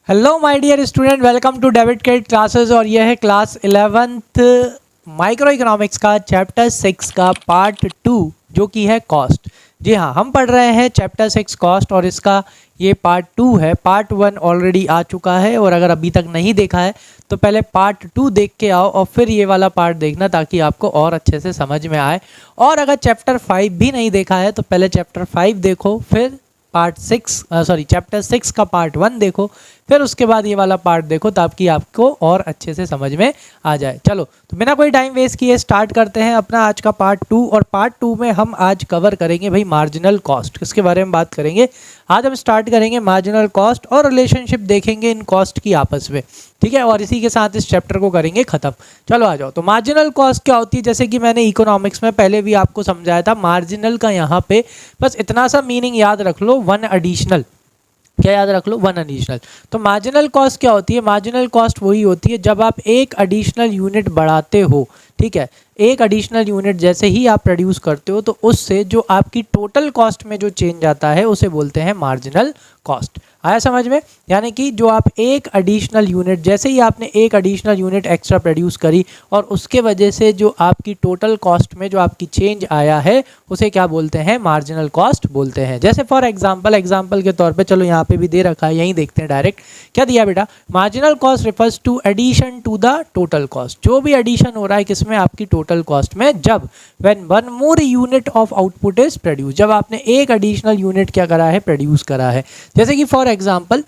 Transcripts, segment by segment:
Hello my dear student, welcome to David credit classes. और यह है क्लास 11th माइक्रो इकोनॉमिक्स का chapter 6 का पार्ट 2 जो कि है कॉस्ट। जी हाँ, हम पढ़ रहे हैं चैप्टर 6 कॉस्ट और इसका ये पार्ट 2 है। पार्ट 1 ऑलरेडी आ चुका है और अगर अभी तक नहीं देखा है तो पहले पार्ट 2 देख के आओ और फिर ये वाला पार्ट देखना ताकि आपको और अच्छे से समझ में आए। और अगर चैप्टर 5 भी नहीं देखा है तो पहले चैप्टर 5 देखो, फिर चैप्टर 6 का पार्ट 1 देखो, फिर उसके बाद ये वाला पार्ट देखो ताकि आपको और अच्छे से समझ में आ जाए। चलो तो बिना कोई टाइम वेस्ट किए स्टार्ट करते हैं अपना आज का पार्ट 2। और पार्ट 2 में हम आज कवर करेंगे भाई मार्जिनल कॉस्ट, किसके बारे में बात करेंगे। आज हम स्टार्ट करेंगे मार्जिनल कॉस्ट और रिलेशनशिप देखेंगे इन कॉस्ट की आपस में, ठीक है। और इसी के साथ इस चैप्टर को करेंगे खत्म। चलो आ जाओ। तो मार्जिनल कॉस्ट क्या होती है, जैसे कि मैंने इकोनॉमिक्स में पहले भी आपको समझाया था। मार्जिनल का यहाँ पे बस इतना सा मीनिंग याद रख लो, वन एडिशनल। क्या याद रख लो? One additional. तो मार्जिनल कॉस्ट क्या होती है? मार्जिनल कॉस्ट वही होती है जब आप एक एडिशनल यूनिट बढ़ाते हो, ठीक है। एक एडिशनल यूनिट जैसे ही आप प्रोड्यूस करते हो तो उससे जो आपकी टोटल कॉस्ट में जो चेंज आता है उसे बोलते हैं मार्जिनल कॉस्ट। आया समझ में? यानी कि जो आप एक एडिशनल यूनिट, जैसे ही आपने एक एडिशनल यूनिट एक्स्ट्रा प्रोड्यूस करी और उसके वजह से जो आपकी टोटल कॉस्ट में जो आपकी चेंज आया है उसे क्या बोलते हैं? मार्जिनल कॉस्ट बोलते हैं। जैसे फॉर एग्जांपल के तौर पे, चलो यहाँ पे भी दे रखा है, यहीं देखते हैं डायरेक्ट। क्या दिया बेटा? Marginal cost refers to addition to the total cost. जो भी एडिशन हो रहा है किसमें? आपकी टोटल कॉस्ट में। जब when one more unit of output is produce, जब आपने एक एडिशनल यूनिट क्या करा है? प्रोड्यूस करा है। जैसे कि for example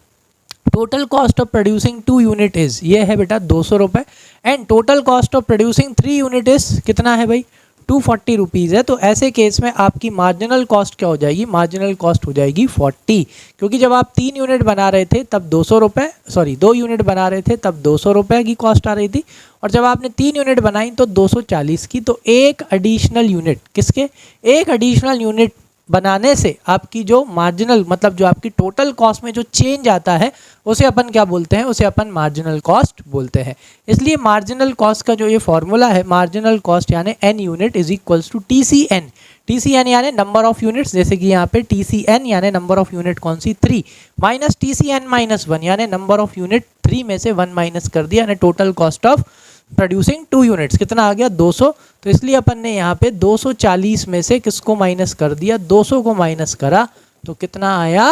total cost of producing 2 unit is, ये है बेटा 200 रुपये। And total cost of producing 3 unit is कितना है भाई? 240 रुपीज़ है। तो ऐसे केस में आपकी मार्जिनल कॉस्ट क्या हो जाएगी? मार्जिनल कॉस्ट हो जाएगी 40, क्योंकि जब आप 3 यूनिट बना रहे थे तब 200 रुपये, 2 यूनिट बना रहे थे तब 200 रुपये की कॉस्ट आ रही थी, और जब आपने 3 यूनिट बनाई तो 240 की। तो एक एडिशनल यूनिट, किसके? एक एडिशनल यूनिट बनाने से आपकी जो मार्जिनल, मतलब जो आपकी टोटल कॉस्ट में जो चेंज आता है उसे अपन क्या बोलते हैं? उसे अपन मार्जिनल कॉस्ट बोलते हैं। इसलिए मार्जिनल कॉस्ट का जो ये फॉर्मूला है, मार्जिनल कॉस्ट यानी N unit is equals to TCN। TCN यानी नंबर ऑफ यूनिट्स, जैसे कि यहाँ पे TCN यानी नंबर ऑफ यूनिट कौन सी? 3, माइनस TCN माइनस 1 यानी नंबर ऑफ यूनिट 3 में से 1 माइनस कर दिया, यानी total cost of producing 2 units कितना आ गया? 200। तो इसलिए अपन ने यहाँ पे 240 में से किसको माइनस कर दिया? 200 को माइनस करा तो कितना आया?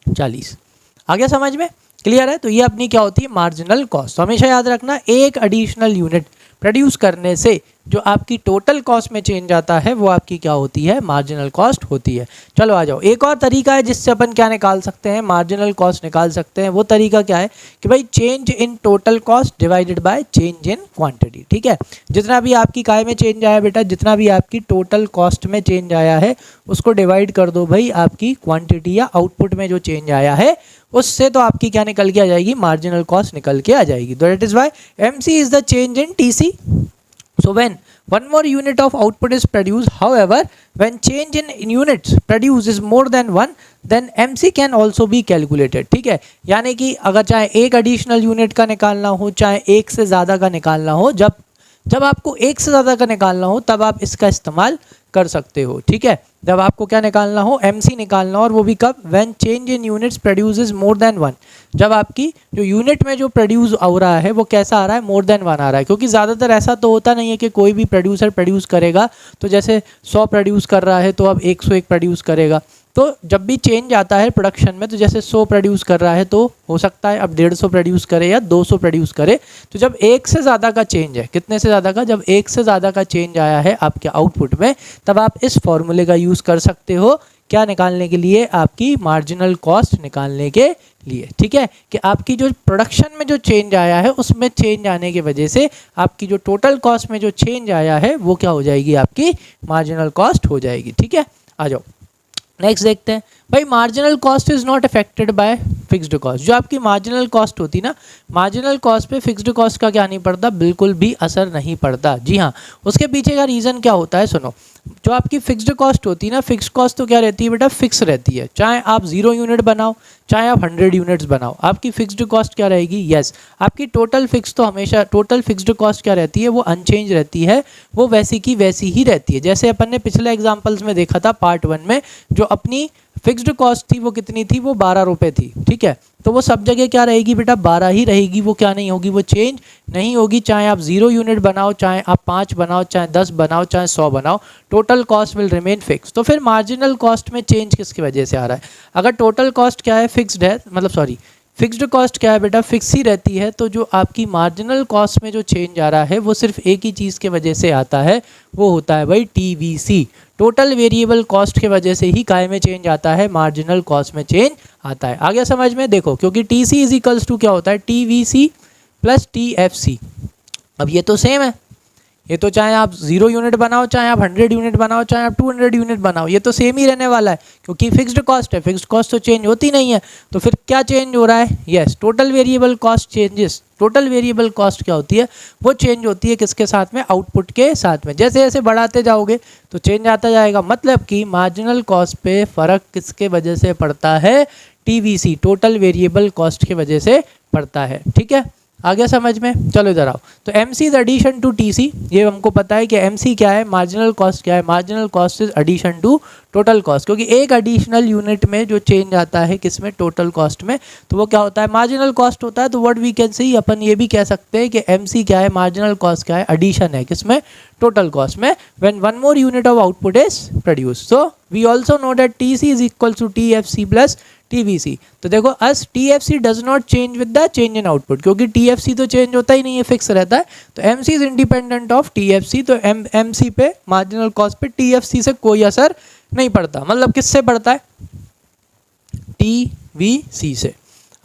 40। आ गया समझ में? क्लियर है? तो ये अपनी क्या होती है? Marginal cost. तो हमेशा याद रखना, एक एडिशनल यूनिट प्रोड्यूस करने से जो आपकी टोटल कॉस्ट में चेंज आता है वो आपकी क्या होती है? मार्जिनल कॉस्ट होती है। चलो आ जाओ। एक और तरीका है जिससे अपन क्या निकाल सकते हैं? मार्जिनल कॉस्ट निकाल सकते हैं। वो तरीका क्या है कि भाई change in total cost divided by change in quantity, ठीक है। जितना भी आपकी काय में चेंज आया बेटा, जितना भी आपकी टोटल कॉस्ट में चेंज आया है उसको डिवाइड कर दो भाई आपकी क्वांटिटी या आउटपुट में जो चेंज आया है उससे, तो आपकी क्या निकल के आ जाएगी? मार्जिनल कॉस्ट निकल के आ जाएगी। That is why MC is the change in TC। So when one more unit of output is produced, however, when change in units produced is more than 1, then MC can also be calculated, ठीक है। यानी कि अगर चाहे एक additional unit का निकालना हो, चाहे एक से ज़्यादा का निकालना हो, जब आपको एक से ज़्यादा का निकालना हो तब आप इसका इस्तेमाल कर सकते हो, ठीक है। जब आपको क्या निकालना हो? MC निकालना हो, और वो भी कब? When change in units produces more than 1। जब आपकी जो यूनिट में जो प्रोड्यूस हो रहा है वो कैसा आ रहा है? मोर देन 1 आ रहा है। क्योंकि ज़्यादातर ऐसा तो होता नहीं है कि कोई भी प्रोड्यूसर प्रोड्यूस करेगा तो जैसे 100 प्रोड्यूस कर रहा है तो अब 101 प्रोड्यूस करेगा। तो जब भी चेंज आता है प्रोडक्शन में, तो जैसे 100 प्रोड्यूस कर रहा है तो हो सकता है अब 150 प्रोड्यूस करे या 200 प्रोड्यूस करे। तो जब एक से ज़्यादा का चेंज है, कितने से ज़्यादा का? जब एक से ज़्यादा का चेंज आया है आपके आउटपुट में, तब आप इस फॉर्मूले का यूज़ कर सकते हो। क्या निकालने के लिए? आपकी मार्जिनल कॉस्ट निकालने के लिए, ठीक है। कि आपकी जो प्रोडक्शन में जो चेंज आया है उसमें चेंज आने की वजह से आपकी जो टोटल कॉस्ट में जो चेंज आया है वो क्या हो जाएगी? आपकी मार्जिनल कॉस्ट हो जाएगी, ठीक है। आ जाओ नेक्स्ट देखते हैं भाई। Marginal cost is not affected by fixed cost. जो आपकी मार्जिनल कॉस्ट होती ना, मार्जिनल कॉस्ट पे फिक्स्ड कॉस्ट का क्या नहीं पड़ता? बिल्कुल भी असर नहीं पड़ता। जी हाँ, उसके पीछे का रीज़न क्या होता है? सुनो, जो आपकी फिक्स्ड कॉस्ट होती है ना, फिक्स्ड कॉस्ट तो क्या रहती है बेटा? फिक्स रहती है। चाहे आप 0 यूनिट बनाओ, चाहे आप 100 यूनिट्स बनाओ, आपकी फिक्स्ड कॉस्ट क्या रहेगी? यस, आपकी टोटल फिक्स तो हमेशा, टोटल फिक्स्ड कॉस्ट क्या रहती है? वो अनचेंज रहती है, वो वैसी की वैसी ही रहती है। जैसे अपन ने पिछले एग्जाम्पल्स में देखा था पार्ट 1 में, जो अपनी फिक्स्ड कॉस्ट थी वो कितनी थी, वो 12 रुपये थी, ठीक है। तो वो सब जगह क्या रहेगी बेटा, 12 ही रहेगी, वो क्या नहीं होगी, वो चेंज नहीं होगी, चाहे आप 0 यूनिट बनाओ, चाहे आप 5 बनाओ, चाहे 10 बनाओ, चाहे 100 बनाओ, total cost will remain fix. तो फिर मार्जिनल कॉस्ट में चेंज किसकी वजह से आ रहा है, अगर टोटल कॉस्ट क्या है, फिक्स्ड है, मतलब सॉरी फिक्स्ड कॉस्ट क्या है बेटा, फिक्स ही रहती है, तो जो आपकी मार्जिनल कॉस्ट में जो चेंज आ रहा है वो सिर्फ एक ही चीज़ के वजह से आता है, वो होता है भाई TVC, टोटल वेरिएबल कॉस्ट के वजह से ही काय में चेंज आता है, मार्जिनल कॉस्ट में चेंज आता है। आगे समझ में देखो, क्योंकि TC इज इक्वल्स टू क्या होता है, TVC प्लस TFC। अब ये तो सेम है, ये तो चाहे आप 0 यूनिट बनाओ, चाहे आप 100 यूनिट बनाओ, चाहे आप 200 यूनिट बनाओ, ये तो सेम ही रहने वाला है, क्योंकि फिक्स्ड कॉस्ट है, फिक्स्ड कॉस्ट तो चेंज होती नहीं है। तो फिर क्या चेंज हो रहा है, yes total variable cost changes. Total variable cost क्या होती है, वो चेंज होती है किसके साथ में, आउटपुट के साथ में। जैसे जैसे बढ़ाते जाओगे तो चेंज आता जाएगा, मतलब कि मार्जिनल कॉस्ट पे फ़र्क किसके वजह से पड़ता है, TVC, टोटल वेरिएबल कॉस्ट की वजह से पड़ता है, ठीक है। आगे समझ में, चलो इधर आओ। तो MC is addition to TC, ये हमको पता है कि MC क्या है, मार्जिनल कॉस्ट क्या है, marginal cost is addition to total cost, क्योंकि एक एडिशनल यूनिट में जो चेंज आता है किसमें, टोटल कॉस्ट में, तो वो क्या होता है, मार्जिनल कॉस्ट होता है। तो व्हाट वी कैन से, अपन ये भी कह सकते हैं कि MC क्या है, मार्जिनल कॉस्ट क्या है, एडिशन है किसमें, टोटल कॉस्ट में, when one more unit of output is produce. So we also know that TC is equal to TFC plus TVC। तो देखो as TFC does not change with the change in output, क्योंकि TFC तो change होता ही नहीं है, fix रहता है। तो MC is independent of TFC, तो MC पे मार्जिनल कॉस्ट पे TFC से कोई असर नहीं पड़ता, मतलब किससे पड़ता है, TVC से।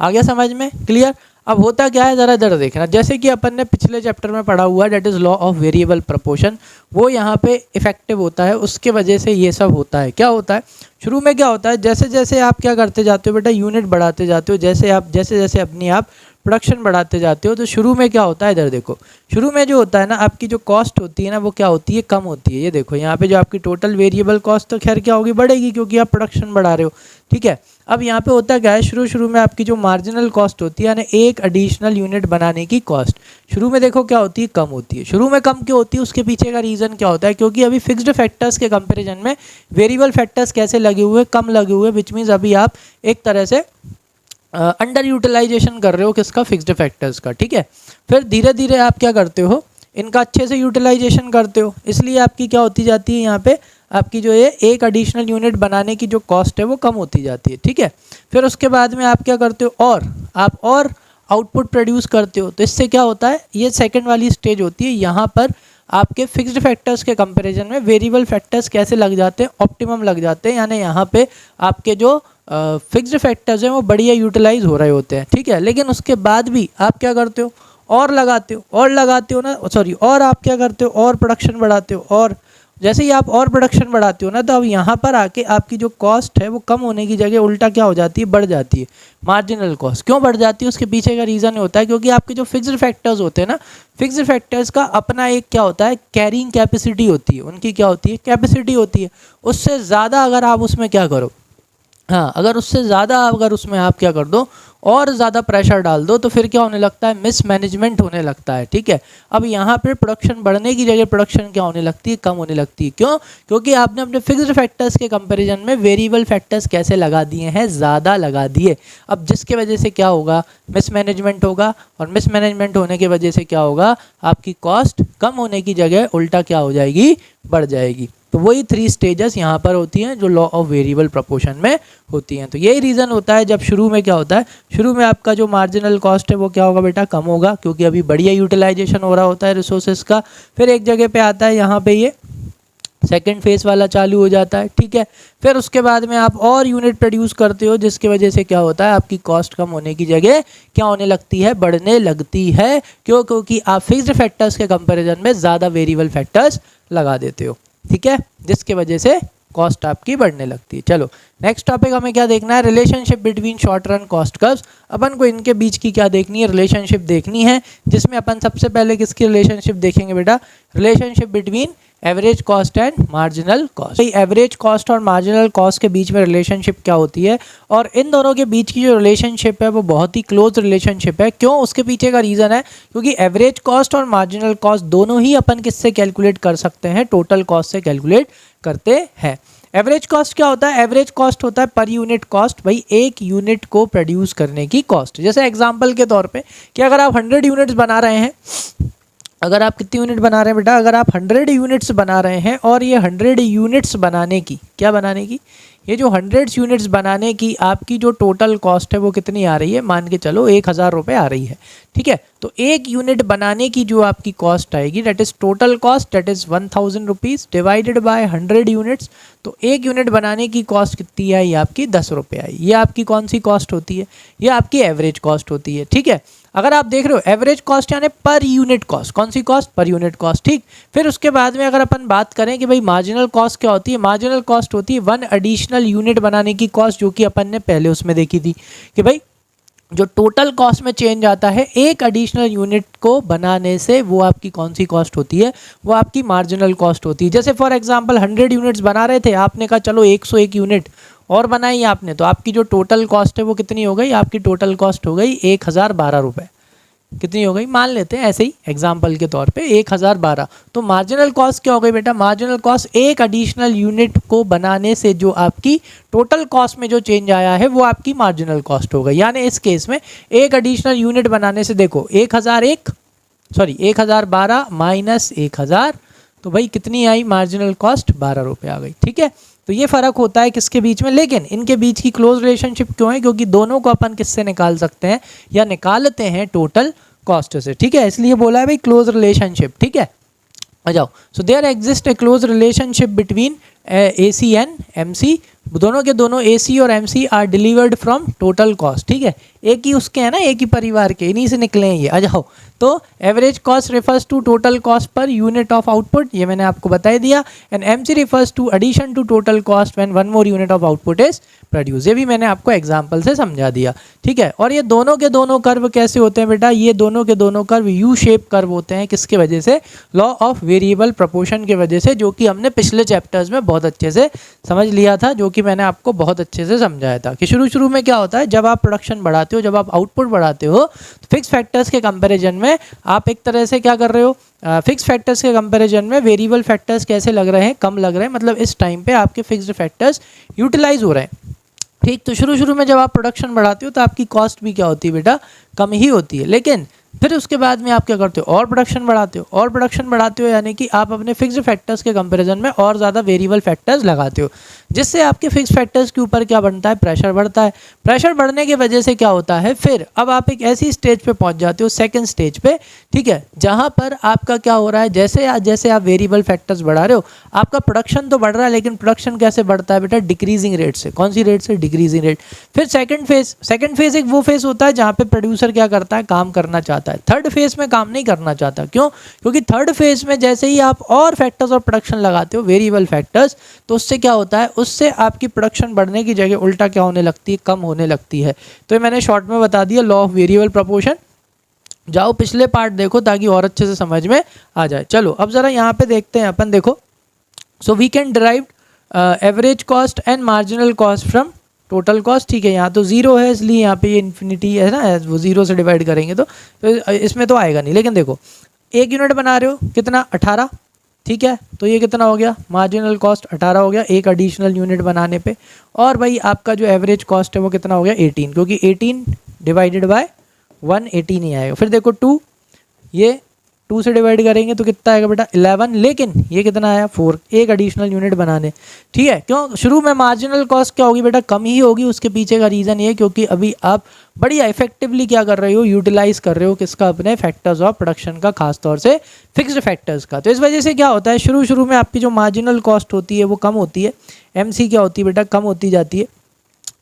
आ गया समझ में, क्लियर। अब होता क्या है, ज़रा इधर देखना, जैसे कि अपन ने पिछले चैप्टर में पढ़ा हुआ that is law of variable proportion, वो यहाँ पे इफेक्टिव होता है, उसके वजह से ये सब होता है। क्या होता है, शुरू में क्या होता है, जैसे जैसे आप क्या करते जाते हो बेटा, यूनिट बढ़ाते जाते हो, जैसे जैसे अपनी आप प्रोडक्शन बढ़ाते जाते हो, तो शुरू में क्या होता है, इधर देखो, शुरू में जो होता है ना, आपकी जो कॉस्ट होती है ना, वो क्या होती है, कम होती है। ये देखो यहाँ पे जो आपकी टोटल वेरिएबल कॉस्ट तो खैर क्या होगी, बढ़ेगी, क्योंकि आप प्रोडक्शन बढ़ा रहे हो, ठीक है। अब यहाँ पे होता क्या है, शुरू में आपकी जो मार्जिनल कॉस्ट होती है, यानी एक एडिशनल यूनिट बनाने की कॉस्ट, शुरू में देखो क्या होती है, कम होती है। शुरू में कम क्यों होती है, उसके पीछे का रीज़न क्या होता है, क्योंकि अभी फिक्स्ड फैक्टर्स के कंपेरिजन में वेरिएबल फैक्टर्स कैसे लगे हुए, कम लगे हुए, विच मीन्स अभी आप एक तरह से अंडर यूटिलाइजेशन कर रहे हो किसका, फिक्स्ड फैक्टर्स का, ठीक है। फिर धीरे धीरे आप क्या करते हो, इनका अच्छे से यूटिलाइजेशन करते हो, इसलिए आपकी क्या होती जाती है, यहाँ पे आपकी जो है एक एडिशनल यूनिट बनाने की जो कॉस्ट है वो कम होती जाती है, ठीक है। फिर उसके बाद में आप क्या करते हो, आप और आउटपुट प्रोड्यूस करते हो, तो इससे क्या होता है, ये सेकेंड वाली स्टेज होती है, यहाँ पर आपके फिक्स्ड फैक्टर्स के कंपैरिजन में वेरिएबल फैक्टर्स कैसे लग जाते हैं, ऑप्टिमम लग जाते हैं, यानी यहाँ पे आपके जो फिक्स्ड फैक्टर्स हैं वो बढ़िया यूटिलाइज हो रहे होते हैं, ठीक है। लेकिन उसके बाद भी आप क्या करते हो, और लगाते हो ना, सॉरी, और आप क्या करते हो, और प्रोडक्शन बढ़ाते हो, और जैसे ही आप और प्रोडक्शन बढ़ाते हो ना, तो अब यहाँ पर आके आपकी जो कॉस्ट है वो कम होने की जगह उल्टा क्या हो जाती है, बढ़ जाती है। मार्जिनल कॉस्ट क्यों बढ़ जाती है, उसके पीछे का रीज़न होता है, क्योंकि आपके जो फिक्स्ड फैक्टर्स होते हैं ना, फिक्स्ड फैक्टर्स का अपना एक क्या होता है, कैरिंग कैपेसिटी होती है, उनकी क्या होती है, कैपेसिटी होती है। उससे ज़्यादा अगर आप उसमें क्या करो, हाँ, अगर उससे ज़्यादा अगर उसमें आप क्या कर दो, और ज़्यादा प्रेशर डाल दो, तो फिर क्या होने लगता है, मिसमैनेजमेंट होने लगता है, ठीक है। अब यहाँ पे प्रोडक्शन बढ़ने की जगह प्रोडक्शन क्या होने लगती है, कम होने लगती है। क्यों, क्योंकि आपने अपने फिक्स्ड फैक्टर्स के कंपैरिजन में वेरिएबल फैक्टर्स कैसे लगा दिए हैं, ज़्यादा लगा दिए। अब जिसके वजह से क्या होगा, मिसमैनेजमेंट होगा, और मिसमैनेजमेंट होने की वजह से क्या होगा, आपकी कॉस्ट कम होने की जगह उल्टा क्या हो जाएगी, बढ़ जाएगी। तो वही 3 स्टेजेस यहाँ पर होती हैं जो लॉ ऑफ वेरिएबल प्रोपोर्शन में होती हैं। तो यही रीज़न होता है, जब शुरू में क्या होता है, शुरू में आपका जो मार्जिनल कॉस्ट है वो क्या होगा बेटा, कम होगा, क्योंकि अभी बढ़िया यूटिलाइजेशन हो रहा होता है रिसोर्सेज का। फिर एक जगह पे आता है, यहाँ पे ये सेकेंड फेज वाला चालू हो जाता है, ठीक है। फिर उसके बाद में आप और यूनिट प्रोड्यूस करते हो, जिसकी वजह से क्या होता है, आपकी कॉस्ट कम होने की जगह क्या होने लगती है, बढ़ने लगती है। क्यों, क्योंकि आप फिक्स्ड फैक्टर्स के कंपैरिजन में ज़्यादा वेरिएबल फैक्टर्स लगा देते हो, ठीक है, जिसके वजह से कॉस्ट आपकी बढ़ने लगती है। चलो नेक्स्ट टॉपिक हमें क्या देखना है, relationship between short run cost curves. अपन को इनके बीच की क्या देखनी है, रिलेशनशिप देखनी है, जिसमें अपन सबसे पहले किसकी रिलेशनशिप देखेंगे बेटा, relationship between average cost and marginal cost. Average cost और मार्जिनल कॉस्ट के बीच में रिलेशनशिप क्या होती है, और इन दोनों के बीच की जो रिलेशनशिप है वो बहुत ही क्लोज रिलेशनशिप है। क्यों, उसके पीछे का रीज़न है, क्योंकि एवरेज कॉस्ट और मार्जिनल कॉस्ट दोनों ही अपन किससे कैलकुलेट कर सकते हैं, टोटल कॉस्ट से कैलकुलेट करते हैं। एवरेज कॉस्ट क्या होता है? एवरेज कॉस्ट होता है पर यूनिट कॉस्ट, भाई एक यूनिट को प्रोड्यूस करने की कॉस्ट। जैसे एग्जांपल के तौर पे कि अगर आप 100 यूनिट्स बना रहे हैं, अगर आप कितनी यूनिट बना रहे हैं बेटा, अगर आप 100 यूनिट्स बना रहे हैं और ये 100 यूनिट्स बनाने की, क्या बनाने की, ये जो 100 यूनिट्स बनाने की आपकी जो टोटल कॉस्ट है वो कितनी आ रही है, मान के चलो 1000 रुपये आ रही है, ठीक है। तो एक यूनिट बनाने की जो आपकी कॉस्ट आएगी, that is total cost, that is 1000 rupees divided by 100 units. तो एक यूनिट बनाने की कॉस्ट कितनी आई आपकी, 10 रुपये आई। ये आपकी कौन सी कॉस्ट होती है, ये आपकी एवरेज कॉस्ट होती है, ठीक है। अगर आप देख रहे हो एवरेज कॉस्ट यानी पर यूनिट कॉस्ट, कौन सी कॉस्ट, पर यूनिट कॉस्ट, ठीक। फिर उसके बाद में अगर अपन बात करें कि भाई मार्जिनल कॉस्ट क्या होती है, मार्जिनल कॉस्ट होती है 1 एडिशनल यूनिट बनाने की कॉस्ट, जो कि अपन ने पहले उसमें देखी थी कि भाई जो टोटल कॉस्ट में चेंज आता है एक एडिशनल यूनिट को बनाने से, वो आपकी कौन सी कॉस्ट होती है, वो आपकी मार्जिनल कॉस्ट होती है। जैसे फॉर एग्जांपल 100 यूनिट्स बना रहे थे, आपने कहा चलो 101 यूनिट और बनाई आपने, तो आपकी जो टोटल कॉस्ट है वो कितनी हो गई, आपकी टोटल कॉस्ट हो गई 1012 रुपये। कितनी हो गई, मान लेते हैं ऐसे ही एग्जाम्पल के तौर पे 1012। तो मार्जिनल कॉस्ट क्या हो गई बेटा, मार्जिनल कॉस्ट एक एडिशनल यूनिट को बनाने से जो आपकी टोटल कॉस्ट में जो चेंज आया है वो आपकी मार्जिनल कॉस्ट हो गई। यानी इस केस में एक एडिशनल यूनिट बनाने से देखो 1012 माइनस 1000, तो भाई कितनी आई मार्जिनल कॉस्ट, 12 रुपये आ गई, ठीक है। तो ये फ़र्क होता है किसके बीच में, लेकिन इनके बीच की क्लोज रिलेशनशिप क्यों है, क्योंकि दोनों को अपन किससे निकाल सकते हैं, या निकालते हैं टोटल कॉस्ट से, ठीक है। इसलिए बोला है भाई क्लोज रिलेशनशिप, ठीक है। आ जाओ, so there exist a close relationship between AC and MC, दोनों के दोनों AC और MC are delivered from total cost, ठीक है। एक ही उसके हैं ना, एक ही परिवार के, इन्हीं से निकले हैं ये। आ जाओ, तो average cost refers to total cost per unit of output, ये मैंने आपको बता ही दिया। And MC refers to addition to total cost when one more unit of output is produce, ये भी मैंने आपको एग्जाम्पल से समझा दिया, ठीक है। और ये दोनों के दोनों कर्व कैसे होते हैं बेटा, ये दोनों के दोनों कर्व यू शेप कर्व होते हैं, किसके वजह से, लॉ ऑफ वेरिएबल प्रोपोर्शन के वजह से, जो कि हमने पिछले चैप्टर्स में बहुत अच्छे से समझ लिया था, जो कि मैंने आपको बहुत अच्छे से समझाया था कि शुरू में क्या होता है, जब आप प्रोडक्शन बढ़ाते हो, जब आप आउटपुट बढ़ाते हो, तो फिक्स फैक्टर्स के कंपैरिजन में आप एक तरह से क्या कर रहे हो, फिक्स फैक्टर्स के कंपैरिजन में वेरिएबल फैक्टर्स कैसे लग रहे हैं, कम लग रहे हैं, मतलब इस टाइम पे आपके फिक्स्ड फैक्टर्स यूटिलाइज हो रहे हैं, ठीक। तो शुरू में जब आप प्रोडक्शन बढ़ाते हो तो आपकी कॉस्ट भी क्या होती है बेटा, कम ही होती है। लेकिन फिर उसके बाद में आप क्या करते हो, और प्रोडक्शन बढ़ाते हो, और प्रोडक्शन बढ़ाते हो, यानी कि आप अपने फिक्स्ड फैक्टर्स के कंपैरिजन में और ज़्यादा वेरिएबल फैक्टर्स लगाते हो, जिससे आपके फिक्स फैक्टर्स के ऊपर क्या बनता है, प्रेशर बढ़ता है। प्रेशर बढ़ने की वजह से क्या होता है, फिर अब आप एक ऐसी स्टेज पे पहुंच जाते हो, सेकंड स्टेज पे, ठीक है, जहां पर आपका क्या हो रहा है, जैसे आप वेरिएबल फैक्टर्स बढ़ा रहे हो, आपका प्रोडक्शन तो बढ़ रहा है, लेकिन प्रोडक्शन कैसे बढ़ता है बेटा, डिक्रीजिंग रेट से। कौन सी रेट से, डिक्रीजिंग रेट। फिर सेकंड फेज एक वो फेज होता है जहाँ पे प्रोड्यूसर क्या करता है, काम करना चाहता है। थर्ड फेज में काम नहीं करना चाहता, क्यों, क्योंकि थर्ड फेज में जैसे ही आप और फैक्टर्स और प्रोडक्शन लगाते हो, वेरिएबल फैक्टर्स, तो उससे क्या होता है, उससे आपकी प्रोडक्शन बढ़ने की जगह उल्टा क्या होने लगती है, कम होने लगती है। तो ये मैंने शॉर्ट में बता दिया, लॉ ऑफ वेरिएबल प्रोपोर्शन। जाओ पिछले पार्ट देखो ताकि और अच्छे से समझ में आ जाए। चलो अब जरा यहाँ पे देखते हैं अपन, देखो, so we can derive average cost and marginal cost from total cost, ठीक है। यहाँ तो जीरो है, इसलिए यहाँ पे ये इन्फिनिटी है ना, वो जीरो से डिवाइड करेंगे तो इसमें तो आएगा नहीं। लेकिन देखो, एक यूनिट बना रहे हो, कितना, 18, ठीक है। तो ये कितना हो गया, मार्जिनल कॉस्ट 18 हो गया एक एडिशनल यूनिट बनाने पे। और भाई आपका जो एवरेज कॉस्ट है वो कितना हो गया, 18, क्योंकि 18 डिवाइडेड बाय 118 ही आएगा। फिर देखो 2, ये 2 से डिवाइड करेंगे तो कितना आएगा बेटा, 11, लेकिन ये कितना आया, 4, एक एडिशनल यूनिट बनाने, ठीक है। क्यों, शुरू में मार्जिनल कॉस्ट क्या होगी बेटा, कम ही होगी। उसके पीछे का रीज़न ये, क्योंकि अभी आप बढ़िया इफेक्टिवली क्या कर रहे हो, यूटिलाइज कर रहे हो किसका, अपने फैक्टर्स ऑफ प्रोडक्शन का, खासतौर से फिक्स्ड फैक्टर्स का। तो इस वजह से क्या होता है, शुरू में आपकी जो मार्जिनल कॉस्ट होती है वो कम होती है, MC क्या होती है बेटा, कम होती जाती है,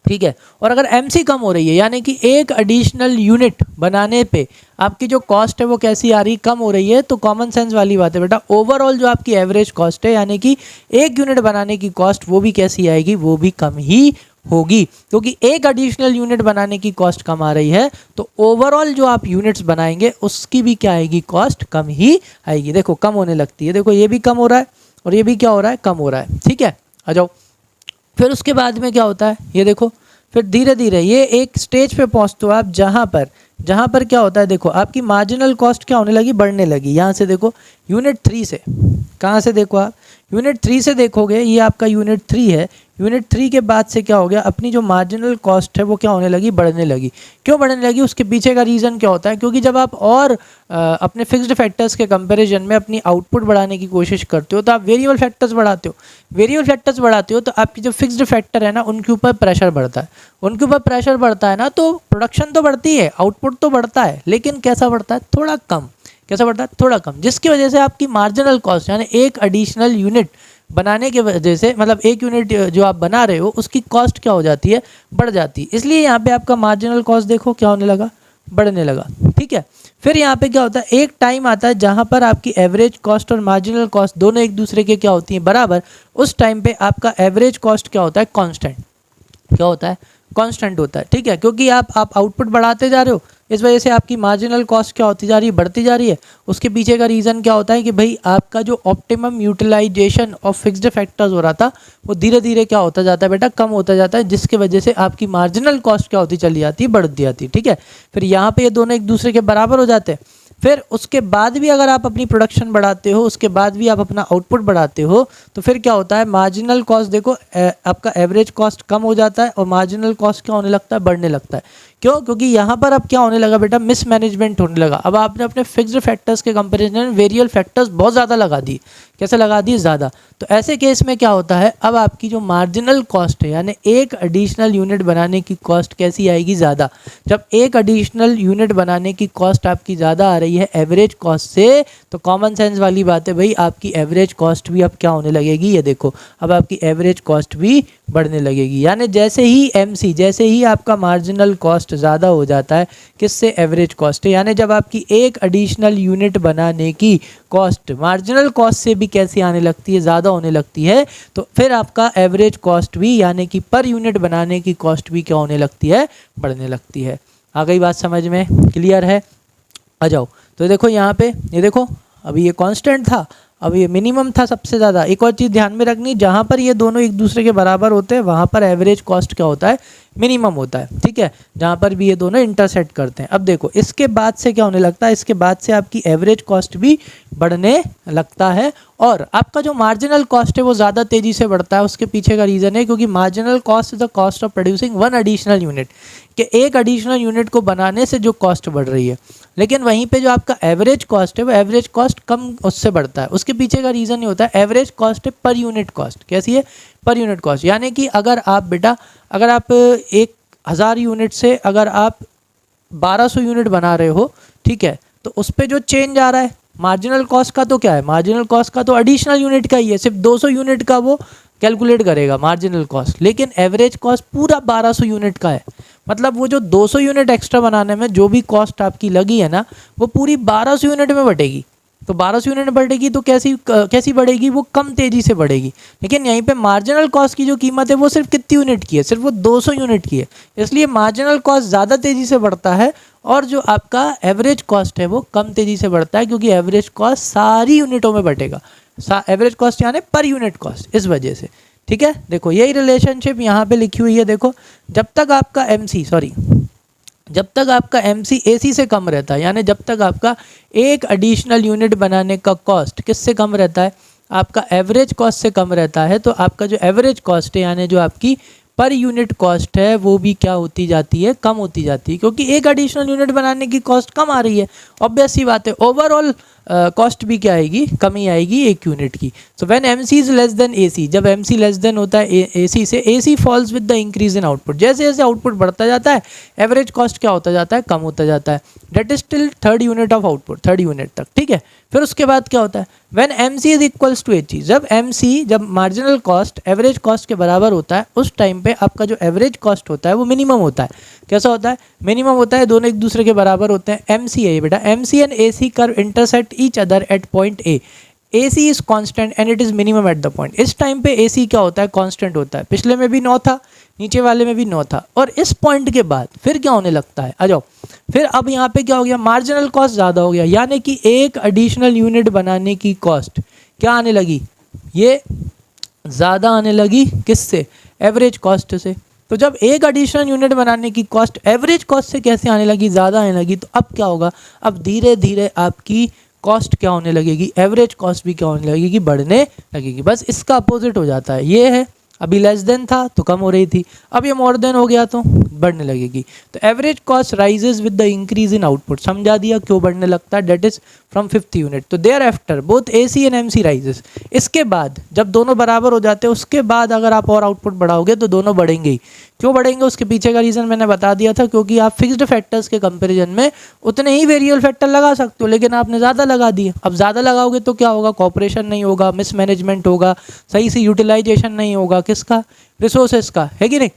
ठीक है। और अगर MC कम हो रही है, यानी कि एक एडिशनल यूनिट बनाने पे आपकी जो कॉस्ट है वो कैसी आ रही है, कम हो रही है, तो कॉमन सेंस वाली बात है बेटा, ओवरऑल जो आपकी एवरेज कॉस्ट है, यानी कि एक यूनिट बनाने की कॉस्ट, वो भी कैसी आएगी, वो भी कम ही होगी, क्योंकि एक एडिशनल यूनिट बनाने की कॉस्ट कम आ रही है, तो ओवरऑल जो आप यूनिट्स बनाएंगे उसकी भी क्या आएगी, कॉस्ट कम ही आएगी। देखो कम होने लगती है, देखो ये भी कम हो रहा है और ये भी क्या हो रहा है, कम हो रहा है, ठीक है। आ जाओ, फिर उसके बाद में क्या होता है, ये देखो, फिर धीरे धीरे ये एक स्टेज पे पहुंचते हो आप, जहाँ पर क्या होता है, देखो आपकी मार्जिनल कॉस्ट क्या होने लगी, बढ़ने लगी। यहाँ से देखो यूनिट 3 से, कहाँ से देखो आप, यूनिट 3 से देखोगे, ये आपका यूनिट 3 है। यूनिट 3 के बाद से क्या हो गया, अपनी जो मार्जिनल कॉस्ट है वो क्या होने लगी, बढ़ने लगी। क्यों बढ़ने लगी, उसके पीछे का रीज़न क्या होता है, क्योंकि जब आप और अपने फिक्स्ड फैक्टर्स के कंपैरिजन में अपनी आउटपुट बढ़ाने की कोशिश करते हो तो आप वेरिएबल फैक्टर्स बढ़ाते हो। वेरिएबल फैक्टर्स बढ़ाते हो तो आपकी जो फिक्स्ड फैक्टर है ना, उनके ऊपर प्रेशर बढ़ता है। उनके ऊपर प्रेशर बढ़ता है ना, तो प्रोडक्शन तो बढ़ती है, आउटपुट तो बढ़ता है, लेकिन कैसा बढ़ता है, थोड़ा कम। कैसा बढ़ता है, थोड़ा कम, जिसकी वजह से आपकी मार्जिनल कॉस्ट यानी एक एडिशनल यूनिट बनाने के वजह से, मतलब एक यूनिट जो आप बना रहे हो उसकी कॉस्ट क्या हो जाती है, बढ़ जाती है। इसलिए यहाँ पे आपका मार्जिनल कॉस्ट देखो क्या होने लगा, बढ़ने लगा। ठीक है, फिर यहाँ पे क्या होता है, एक टाइम आता है जहाँ पर आपकी एवरेज कॉस्ट और मार्जिनल कॉस्ट दोनों एक दूसरे के क्या होती हैं, बराबर। उस टाइम पे आपका एवरेज कॉस्ट क्या होता है, कांस्टेंट। क्या होता है, कांस्टेंट होता है। ठीक है, क्योंकि आप आउटपुट बढ़ाते जा रहे हो, इस वजह से आपकी मार्जिनल कॉस्ट क्या होती जा रही है, बढ़ती जा रही है। उसके पीछे का रीज़न क्या होता है कि भाई आपका जो optimum utilisation of fixed factors हो रहा था वो धीरे धीरे क्या होता जाता है बेटा, कम होता जाता है, जिसकी वजह से आपकी मार्जिनल कॉस्ट क्या होती चली जाती है, बढ़ती जाती है। ठीक है, फिर यहाँ पे ये दोनों एक दूसरे के बराबर हो जाते हैं। फिर उसके बाद भी अगर आप अपनी प्रोडक्शन बढ़ाते हो, उसके बाद भी आप अपना आउटपुट बढ़ाते हो, तो फिर क्या होता है, मार्जिनल कॉस्ट देखो आपका एवरेज कॉस्ट कम हो जाता है और मार्जिनल कॉस्ट क्या होने लगता है, बढ़ने लगता है। क्यों, क्योंकि यहाँ पर अब क्या होने लगा बेटा, मिसमैनेजमेंट होने लगा। अब आपने अपने फिक्स्ड फैक्टर्स के कंपैरिजन में वेरिएबल फैक्टर्स बहुत ज़्यादा लगा दिए। कैसे लगा दिए, ज़्यादा। तो ऐसे केस में क्या होता है, अब आपकी जो मार्जिनल कॉस्ट है यानी एक एडिशनल यूनिट बनाने की कॉस्ट कैसी आएगी, ज़्यादा। जब एक एडिशनल यूनिट बनाने की कॉस्ट आपकी ज़्यादा आ रही है एवरेज कॉस्ट से, तो कॉमन सेंस वाली बात है भाई, आपकी एवरेज कॉस्ट भी अब क्या होने लगेगी, ये देखो अब आपकी एवरेज कॉस्ट भी बढ़ने लगेगी। यानी जैसे ही एमसी, जैसे ही आपका मार्जिनल कॉस्ट ज़्यादा हो जाता है, किससे, एवरेज कॉस्ट। यानी जब आपकी एक एडिशनल यूनिट बनाने की कॉस्ट मार्जिनल कॉस्ट से भी कैसी आने लगती है, ज़्यादा होने लगती है, तो फिर आपका एवरेज कॉस्ट भी यानी कि पर यूनिट बनाने की कॉस्ट भी क्या होने लगती है, बढ़ने लगती है। आ गई बात समझ में, क्लियर है। आ जाओ, तो देखो यहाँ पे, ये देखो अभी ये कांस्टेंट था, अब ये मिनिमम था सबसे ज़्यादा। एक और चीज़ ध्यान में रखनी, जहाँ पर ये दोनों एक दूसरे के बराबर होते हैं वहाँ पर एवरेज कॉस्ट क्या होता है, मिनिमम होता है। ठीक है, जहाँ पर भी ये दोनों इंटरसेक्ट करते हैं। अब देखो इसके बाद से क्या होने लगता है, इसके बाद से आपकी एवरेज कॉस्ट भी बढ़ने लगता है और आपका जो मार्जिनल कॉस्ट है वो ज़्यादा तेज़ी से बढ़ता है। उसके पीछे का रीज़न है क्योंकि marginal cost is the cost of producing one additional unit, कि एक एडिशनल यूनिट को बनाने से जो कॉस्ट बढ़ रही है, लेकिन वहीं पे जो आपका एवरेज कॉस्ट है वो एवरेज कॉस्ट कम उससे बढ़ता है। उसके पीछे का रीज़न ये होता है, एवरेज कॉस्ट है पर यूनिट कॉस्ट। कैसी है, पर यूनिट कॉस्ट। यानी कि अगर आप बेटा, अगर आप 1000 यूनिट से अगर आप 1200 यूनिट बना रहे हो, ठीक है, तो उस पर जो चेंज आ रहा है मार्जिनल कॉस्ट का, तो क्या है, मार्जिनल कॉस्ट का तो एडिशनल यूनिट का ही है, सिर्फ 200 यूनिट का वो कैलकुलेट करेगा मार्जिनल कॉस्ट, लेकिन एवरेज कॉस्ट पूरा 1200 यूनिट का है। मतलब वो जो 200 यूनिट एक्स्ट्रा बनाने में जो भी कॉस्ट आपकी लगी है ना, वो पूरी 1200 यूनिट में बटेगी। तो 1200 यूनिट बढ़ेगी तो कैसी बढ़ेगी, वो कम तेज़ी से बढ़ेगी। लेकिन यहीं पे मार्जिनल कॉस्ट की जो कीमत है वो सिर्फ कितनी यूनिट की है, सिर्फ वो 200 यूनिट की है। इसलिए मार्जिनल कॉस्ट ज़्यादा तेज़ी से बढ़ता है और जो आपका एवरेज कॉस्ट है वो कम तेज़ी से बढ़ता है, क्योंकि एवरेज कॉस्ट सारी यूनिटों में बटेगा। एवरेज कॉस्ट यानी पर यूनिट कॉस्ट, इस वजह से। ठीक है, देखो यही रिलेशनशिप यहाँ पे लिखी हुई है। देखो जब तक आपका जब तक आपका एमसी एसी से कम रहता है, यानी जब तक आपका एक एडिशनल यूनिट बनाने का कॉस्ट किससे कम रहता है, आपका एवरेज कॉस्ट से कम रहता है, तो आपका जो एवरेज कॉस्ट है यानी जो आपकी पर यूनिट कॉस्ट है वो भी क्या होती जाती है, कम होती जाती है, क्योंकि एक एडिशनल यूनिट बनाने की कॉस्ट कम आ रही है। ऑब्वियस सी बात है, ओवरऑल कॉस्ट भी क्या आएगी, कमी आएगी एक यूनिट की। So when MC is less than AC, जब एमसी लेस देन होता है एसी से, AC falls with the increase in output. जैसे जैसे आउटपुट बढ़ता जाता है एवरेज कॉस्ट क्या होता जाता है, कम होता जाता है। That is still third unit of output, third unit तक। ठीक है, फिर उसके बाद क्या होता है, when MC is equals to AC, जब मार्जिनल कॉस्ट एवरेज कॉस्ट के बराबर होता है, उस टाइम पे आपका जो एवरेज कॉस्ट होता है वो मिनिमम होता है। कैसा होता है, मिनिमम होता है, दोनों एक दूसरे के बराबर होते हैं। एमसी है बेटा, MC and AC curve intersect each other at point A. AC is constant and it is minimum at the point. इस टाइम पे AC क्या होता है, कांस्टेंट होता है। पिछले में भी 9 था, नीचे वाले में भी 9 था, और इस पॉइंट के बाद फिर क्या होने लगता है, आ जाओ, फिर अब यहाँ पे क्या हो गया, मार्जिनल कॉस्ट ज़्यादा हो गया, यानी कि एक एडिशनल यूनिट बनाने की कॉस्ट क्या आने लगी, ये ज़्यादा आने लगी, किससे, एवरेज कॉस्ट से। तो जब एक एडिशनल यूनिट बनाने की कॉस्ट एवरेज कॉस्ट से कैसे आने लगी, ज़्यादा आने लगी, तो अब क्या होगा, अब धीरे धीरे आपकी कॉस्ट क्या होने लगेगी, एवरेज कॉस्ट भी क्या होने लगेगी, बढ़ने लगेगी। बस इसका अपोजिट हो जाता है, ये है अभी लेस देन था तो कम हो रही थी, अब ये मोर देन हो गया तो बढ़ने लगेगी। तो average cost rises with the increase in output, समझा दिया क्यों बढ़ने लगता है, डेट इज फ्रॉम 50 यूनिट। तो thereafter both AC and MC rises, इसके बाद जब दोनों बराबर हो जाते हैं उसके बाद अगर आप और आउटपुट बढ़ाओगे तो दोनों बढ़ेंगे ही। क्यों बढ़ेंगे उसके पीछे का रीज़न मैंने बता दिया था, क्योंकि आप फिक्स्ड फैक्टर्स के कंपैरिजन में उतने ही वेरिएबल फैक्टर लगा सकते हो, लेकिन आपने ज़्यादा लगा दिए। अब ज़्यादा लगाओगे तो क्या होगा, कॉपरेशन नहीं होगा, मिसमैनेजमेंट होगा, सही से यूटिलाइजेशन नहीं होगा, किसका, रिसोर्सेस का, है कि नहीं।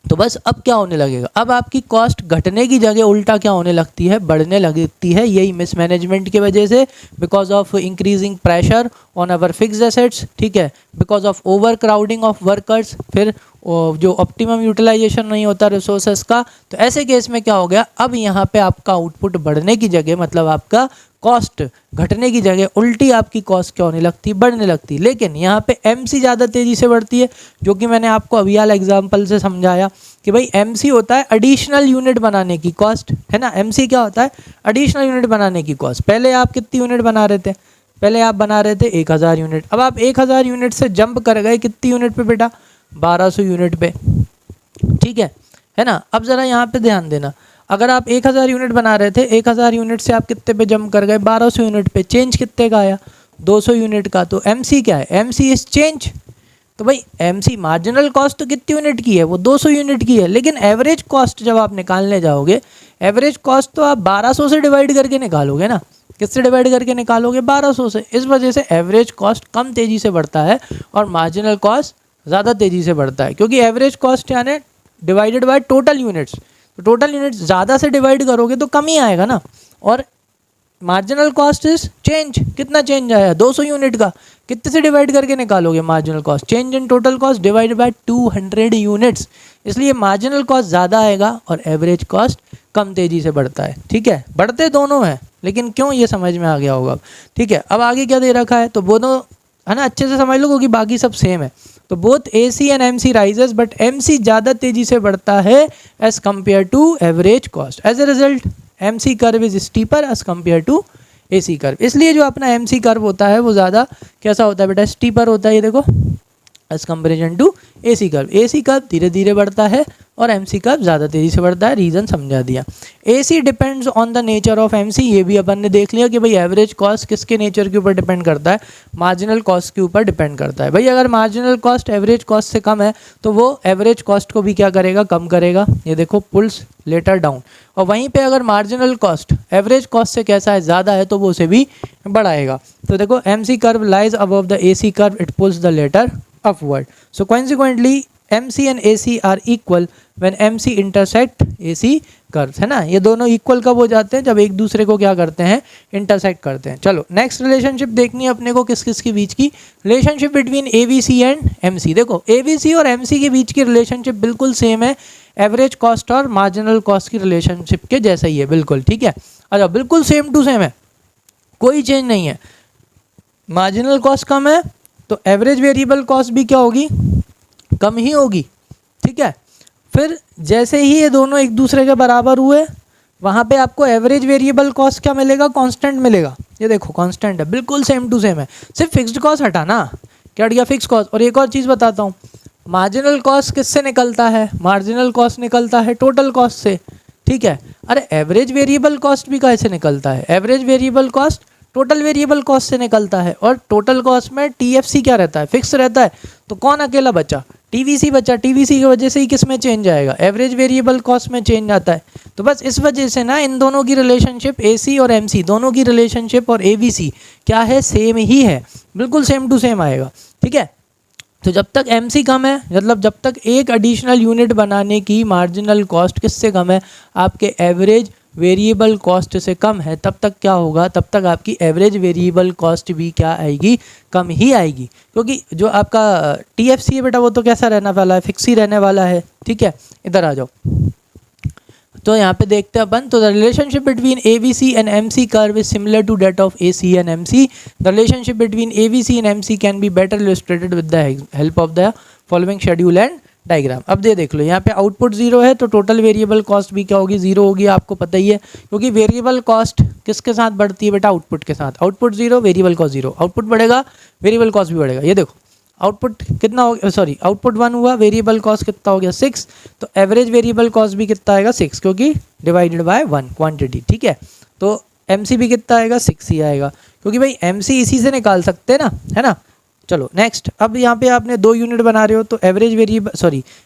तो बस अब क्या होने लगेगा, अब आपकी कॉस्ट घटने की जगह उल्टा क्या होने लगती है, बढ़ने लगती है। यही मिसमैनेजमेंट की वजह से, because of increasing pressure on our fixed assets, ठीक है, because of over crowding of workers, फिर जो ऑप्टिमम यूटिलाइजेशन नहीं होता रिसोर्सेस का। तो ऐसे केस में क्या हो गया, अब यहाँ पे आपका आउटपुट बढ़ने की जगह, मतलब आपका कॉस्ट घटने की जगह उल्टी आपकी कॉस्ट क्या होने लगती, बढ़ने लगती। लेकिन यहाँ पे MC ज़्यादा तेज़ी से बढ़ती है, जो कि मैंने आपको अभी वाला एग्जांपल से समझाया कि भाई MC होता है एडिशनल यूनिट बनाने की कॉस्ट, है ना। MC क्या होता है, एडिशनल यूनिट बनाने की कॉस्ट। पहले आप कितनी यूनिट बना रहे थे, पहले आप बना रहे थे 1000 यूनिट, अब आप 1000 यूनिट से जंप कर गए कितनी यूनिट पे बेटा, 1200 यूनिट पे, ठीक है ना। अब ज़रा यहाँ पे ध्यान देना, अगर आप 1000 यूनिट बना रहे थे, 1000 यूनिट से आप कितने पे जंप कर गए, 1200 यूनिट पे। चेंज कितने का आया, 200 यूनिट का। तो MC क्या है, MC इज चेंज। तो भाई MC मार्जिनल कॉस्ट तो कितनी यूनिट की है, वो 200 यूनिट की है, लेकिन एवरेज कॉस्ट जब आप निकालने जाओगे, एवरेज कॉस्ट तो आप 1200 से डिवाइड करके निकालोगे ना। किससे डिवाइड करके निकालोगे, 1200 से। इस वजह से एवरेज कॉस्ट कम तेज़ी से बढ़ता है और मार्जिनल कॉस्ट ज़्यादा तेज़ी से बढ़ता है, क्योंकि एवरेज कॉस्ट यानी डिवाइडेड बाय टोटल यूनिट्स। तो टोटल यूनिट्स ज़्यादा से डिवाइड करोगे तो कम ही आएगा ना। और मार्जिनल कॉस्ट इज चेंज, कितना चेंज आया, 200 यूनिट का। कितने से डिवाइड करके निकालोगे marginal cost, change in total cost divide by 200 units. इसलिए मार्जिनल कॉस्ट ज़्यादा आएगा और एवरेज कॉस्ट कम तेज़ी से बढ़ता है, ठीक है। बढ़ते दोनों हैं, लेकिन क्यों, ये समझ में आ गया होगा, ठीक है। अब आगे क्या दे रखा है, तो दोनों है ना, अच्छे से समझ लो क्योंकि बाकी सब सेम है। तो both AC and MC rises, but MC ज़्यादा तेज़ी से बढ़ता है as compare to average cost. As a result MC curve is steeper as compare to AC curve. इसलिए जो अपना MC कर्व होता है वो ज़्यादा कैसा होता है बेटा, स्टीपर होता है। ये देखो as comparison to AC curve. AC curve धीरे धीरे बढ़ता है और MC कर्व ज़्यादा तेज़ी से बढ़ता है। रीज़न समझा दिया। AC depends on the nature of MC, ये भी अपन ने देख लिया कि भाई एवरेज कॉस्ट किसके नेचर के ऊपर डिपेंड करता है, मार्जिनल कॉस्ट के ऊपर डिपेंड करता है। भाई अगर मार्जिनल कॉस्ट एवरेज कॉस्ट से कम है तो वो एवरेज कॉस्ट को भी क्या करेगा, कम करेगा। ये देखो पुल्स लेटर डाउन। और वहीं पे अगर मार्जिनल कॉस्ट एवरेज कॉस्ट से कैसा है, ज़्यादा है, तो वो उसे भी बढ़ाएगा। तो देखो MC curve lies above the AC curve, it pulls the latter upward. So consequently MC and AC are equal when MC intersect AC curves, है ना। ये दोनों इक्वल कब हो जाते हैं, जब एक दूसरे को क्या करते हैं, इंटरसेक्ट करते हैं। चलो नेक्स्ट रिलेशनशिप देखनी है अपने को, किस किस के बीच की, relationship between ABC and MC। देखो ABC और MC के बीच की रिलेशनशिप बिल्कुल सेम है, एवरेज कॉस्ट और मार्जिनल कॉस्ट की रिलेशनशिप के जैसा ही है बिल्कुल, ठीक है। अच्छा बिल्कुल सेम टू सेम है, कोई चेंज नहीं है। मार्जिनल कॉस्ट कम है तो एवरेज वेरिएबल कॉस्ट भी क्या होगी, कम ही होगी, ठीक है। फिर जैसे ही ये दोनों एक दूसरे के बराबर हुए, वहाँ पे आपको एवरेज वेरिएबल कॉस्ट क्या मिलेगा, कांस्टेंट मिलेगा। ये देखो कांस्टेंट है, बिल्कुल सेम टू सेम है, सिर्फ फिक्स्ड कॉस्ट हटाना, क्या हट गया, फिक्स कॉस्ट। और एक और चीज़ बताता हूँ, मार्जिनल कॉस्ट किससे निकलता है, मार्जिनल कॉस्ट निकलता है टोटल कॉस्ट से, ठीक है। अरे एवरेज वेरिएबल कॉस्ट भी कैसे निकलता है, average variable cost total variable cost से निकलता है। और टोटल कॉस्ट में TFC क्या रहता है, फिक्स रहता है। तो कौन अकेला बचा, TVC बचा। TVC की वजह से ही किस में चेंज आएगा, एवरेज वेरिएबल कॉस्ट में चेंज आता है। तो बस इस वजह से ना इन दोनों की रिलेशनशिप, AC और MC दोनों की रिलेशनशिप और ABC क्या है, सेम ही है, बिल्कुल सेम टू सेम आएगा, ठीक है। तो जब तक MC कम है, मतलब जब तक एक एडिशनल यूनिट बनाने की मार्जिनल कॉस्ट किससे कम है, आपके एवरेज वेरिएबल कॉस्ट से कम है, तब तक क्या होगा, तब तक आपकी एवरेज वेरिएबल कॉस्ट भी क्या आएगी, कम ही आएगी। क्योंकि जो आपका TFC है बेटा वो तो कैसा रहने वाला है, फिक्स ही रहने वाला है, ठीक है। इधर आ जाओ, तो यहाँ पे देखते हैं अपन। तो the relationship between ABC and MC curve is similar to that of AC and MC। The relationship between ABC and MC can be better illustrated with the help of the following schedule and diagram. अब देख लो यहाँ पे output 0 है तो total variable cost भी क्या होगी, 0 होगी, आपको पता ही है, क्योंकि वेरिएबल कॉस्ट किसके साथ बढ़ती है बेटा, आउटपुट के साथ। आउटपुट 0 वेरिएबल कॉस्ट 0, आउटपुट बढ़ेगा वेरिएबल कॉस्ट भी बढ़ेगा। ये देखो आउटपुट कितना हो गया, सॉरी आउटपुट 1 हुआ, वेरिएबल कॉस्ट कितना हो गया 6, तो एवरेज वेरिएबल कॉस्ट भी कितना आएगा 6, क्योंकि डिवाइडेड बाय 1 क्वांटिटी, ठीक है। तो एमसी भी कितना आएगा 6 ही आएगा, क्योंकि भाई एमसी इसी से निकाल सकते हैं ना, है ना। चलो नेक्स्ट, अब यहाँ पे आपने 2 यूनिट बना रहे हो तो एवरेज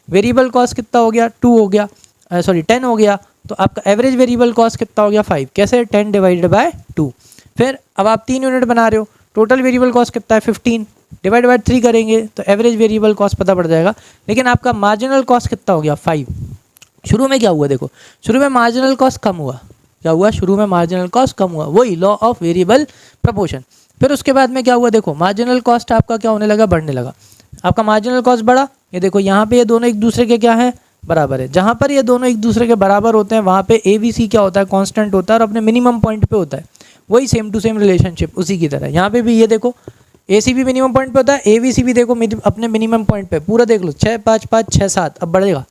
वेरिएबल कॉस्ट कितना हो गया 2 हो गया, 10 हो गया, तो आपका एवरेज वेरिएबल कॉस्ट कितना हो गया 5, कैसे 10 डिवाइडेड बाय 2। फिर अब आप 3 यूनिट बना रहे हो, टोटल वेरिएबल कॉस्ट कितना है 15, डिवाइड बाय 3 करेंगे तो एवरेज वेरिएबल कॉस्ट पता पड़ जाएगा, लेकिन आपका मार्जिनल कॉस्ट कितना हो गया 5। शुरू में क्या हुआ देखो, शुरू में मार्जिनल कॉस्ट कम हुआ, क्या हुआ शुरू में मार्जिनल कॉस्ट कम हुआ, वही लॉ ऑफ वेरिएबल प्रपोर्शन। फिर उसके बाद में क्या हुआ देखो, मार्जिनल कॉस्ट आपका क्या होने लगा, बढ़ने लगा, आपका मार्जिनल कॉस्ट बढ़ा। ये देखो यहाँ पे ये दोनों एक दूसरे के क्या है, बराबर है। जहाँ पर ये दोनों एक दूसरे के बराबर होते हैं वहाँ पे ABC क्या होता है, कांस्टेंट होता है और अपने मिनिमम पॉइंट पे होता है, वही सेम टू सेम रिलेशनशिप उसी की तरह यहाँ पे भी। ये देखो AC भी मिनिमम पॉइंट पे होता है, ABC भी देखो अपने मिनिमम पॉइंट पे, पूरा देख लो 6 5 5 6 7, अब बढ़ेगा,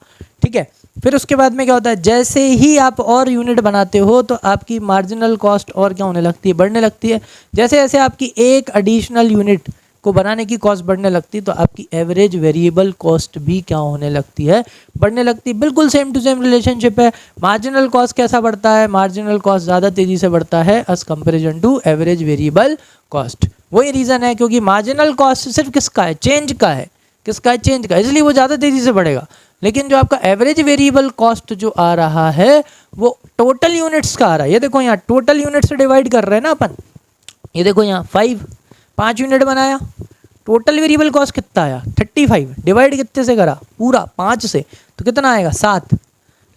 ठीक है। फिर उसके बाद में क्या होता है, जैसे ही आप और यूनिट बनाते हो तो आपकी मार्जिनल कॉस्ट और क्या होने लगती है, बढ़ने लगती है। जैसे जैसे आपकी एक एडिशनल यूनिट को बनाने की कॉस्ट बढ़ने लगती है तो आपकी एवरेज वेरिएबल कॉस्ट भी क्या होने लगती है, बढ़ने लगती है। बिल्कुल सेम टू सेम रिलेशनशिप है। मार्जिनल कॉस्ट कैसा बढ़ता है, मार्जिनल कॉस्ट ज़्यादा तेज़ी से बढ़ता है as comparison to average variable cost. वही रीज़न है, क्योंकि मार्जिनल कॉस्ट सिर्फ किसका है, चेंज का है, किसका है, चेंज का, इसलिए वो ज़्यादा तेज़ी से बढ़ेगा। लेकिन जो आपका एवरेज वेरिएबल कॉस्ट जो आ रहा है वो टोटल यूनिट्स का आ रहा है। ये देखो यहाँ टोटल यूनिट से डिवाइड कर रहे हैं ना अपन, ये देखो यहाँ 5 यूनिट बनाया, टोटल वेरिएबल कॉस्ट कितना आया 35, डिवाइड कितने से करा, पूरा 5 से, तो कितना आएगा 7।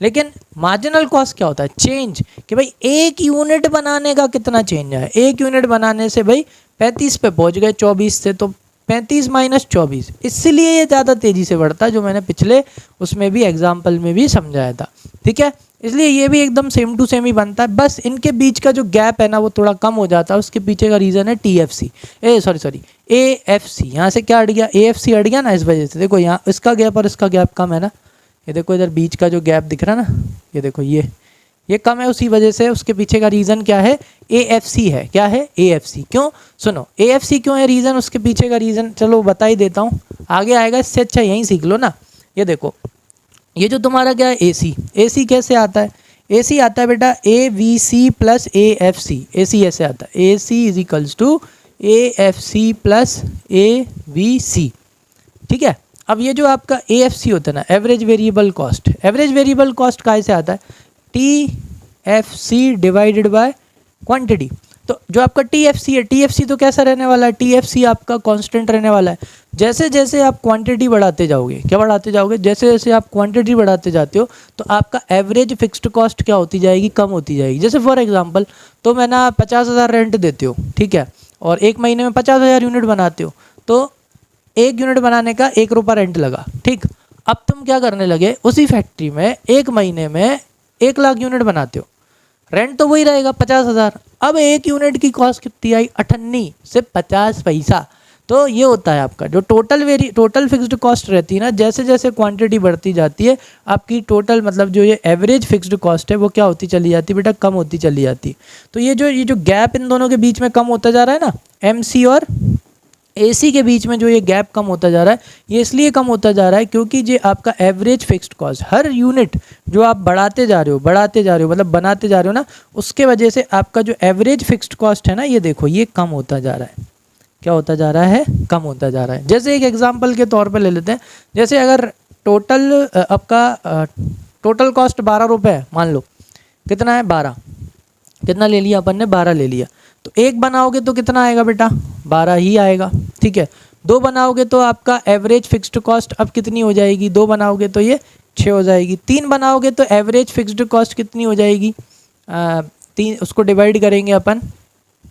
लेकिन मार्जिनल कॉस्ट क्या होता है, चेंज, कि भाई एक यूनिट बनाने का कितना चेंज है, एक यूनिट बनाने से भाई 35 पे पहुंच गए 24 से, तो 35 माइनस 24, इसलिए ये ज़्यादा तेज़ी से बढ़ता है, जो मैंने पिछले उसमें भी एग्जाम्पल में भी समझाया था, ठीक है। इसलिए ये भी एकदम सेम टू सेम ही बनता है, बस इनके बीच का जो गैप है ना वो थोड़ा कम हो जाता है। उसके पीछे का रीज़न है TFC, AFC, यहाँ से क्या हट गया, AFC हट गया ना, इस वजह से। देखो यहाँ इसका गैप और इसका गैप कम है ना, ये देखो इधर बीच का जो गैप दिख रहा है ना, ये देखो ये कम है, उसी वजह से उसके पीछे का रीज़न क्या है, AFC है। क्या है, AFC। क्यों, सुनो AFC क्यों है रीज़न, उसके पीछे का रीज़न चलो बता ही देता हूँ, आगे आएगा, इससे अच्छा यहीं सीख लो ना। ये देखो ये जो तुम्हारा क्या है AC कैसे आता है, AC आता है बेटा AVC प्लस AFC, AC ऐसे आता है, AC is equals to AFC plus AVC, ठीक है। अब ये जो आपका AFC होता है ना, average variable cost, average variable cost कैसे आता है, TFC डिवाइडेड बाय क्वांटिटी। तो जो आपका TFC है, TFC तो कैसा रहने वाला है, TFC आपका कांस्टेंट रहने वाला है। जैसे जैसे आप क्वांटिटी बढ़ाते जाओगे, क्या बढ़ाते जाओगे, जैसे जैसे आप क्वांटिटी बढ़ाते जाते हो तो आपका एवरेज फिक्स्ड कॉस्ट क्या होती जाएगी, कम होती जाएगी। जैसे फॉर एग्जांपल तो मैं ना 50,000 रेंट देते हो, ठीक है, और एक महीने में 50,000 यूनिट बनाते हो, तो एक यूनिट बनाने का 1 रुपया रेंट लगा, ठीक। अब तुम क्या करने लगे, उसी फैक्ट्री में एक महीने में 1 लाख यूनिट बनाते हो, रेंट तो वही रहेगा 50,000, अब एक यूनिट की कॉस्ट कितनी आई 58 से 50 पैसा। तो ये होता है आपका जो टोटल फिक्स्ड कॉस्ट रहती है ना, जैसे जैसे क्वांटिटी बढ़ती जाती है आपकी टोटल मतलब जो ये एवरेज फिक्स्ड कॉस्ट है वो क्या होती चली जाती है बेटा, कम होती चली जाती है। तो ये जो गैप इन दोनों के बीच में कम होता जा रहा है ना, MC और AC के बीच में जो ये गैप कम होता जा रहा है, ये इसलिए कम होता जा रहा है क्योंकि ये आपका एवरेज फिक्स्ड कॉस्ट, हर यूनिट जो आप बढ़ाते जा रहे हो मतलब बनाते जा रहे हो ना, उसके वजह से आपका जो एवरेज फिक्स्ड कॉस्ट है ना, ये देखो ये कम होता जा रहा है। क्या होता जा रहा है, कम होता जा रहा है। जैसे एक एग्जांपल के तौर पे ले लेते हैं, जैसे अगर टोटल आपका टोटल कॉस्ट 12 रुपये है, मान लो कितना है 12, कितना ले लिया अपन ने 12 ले लिया, तो एक बनाओगे तो कितना आएगा बेटा 12 ही आएगा, ठीक है। 2 बनाओगे तो आपका एवरेज फिक्स्ड कॉस्ट अब कितनी हो जाएगी, 2 बनाओगे तो ये 6 हो जाएगी। 3 बनाओगे तो एवरेज फिक्स्ड कॉस्ट कितनी हो जाएगी, 3, उसको डिवाइड करेंगे अपन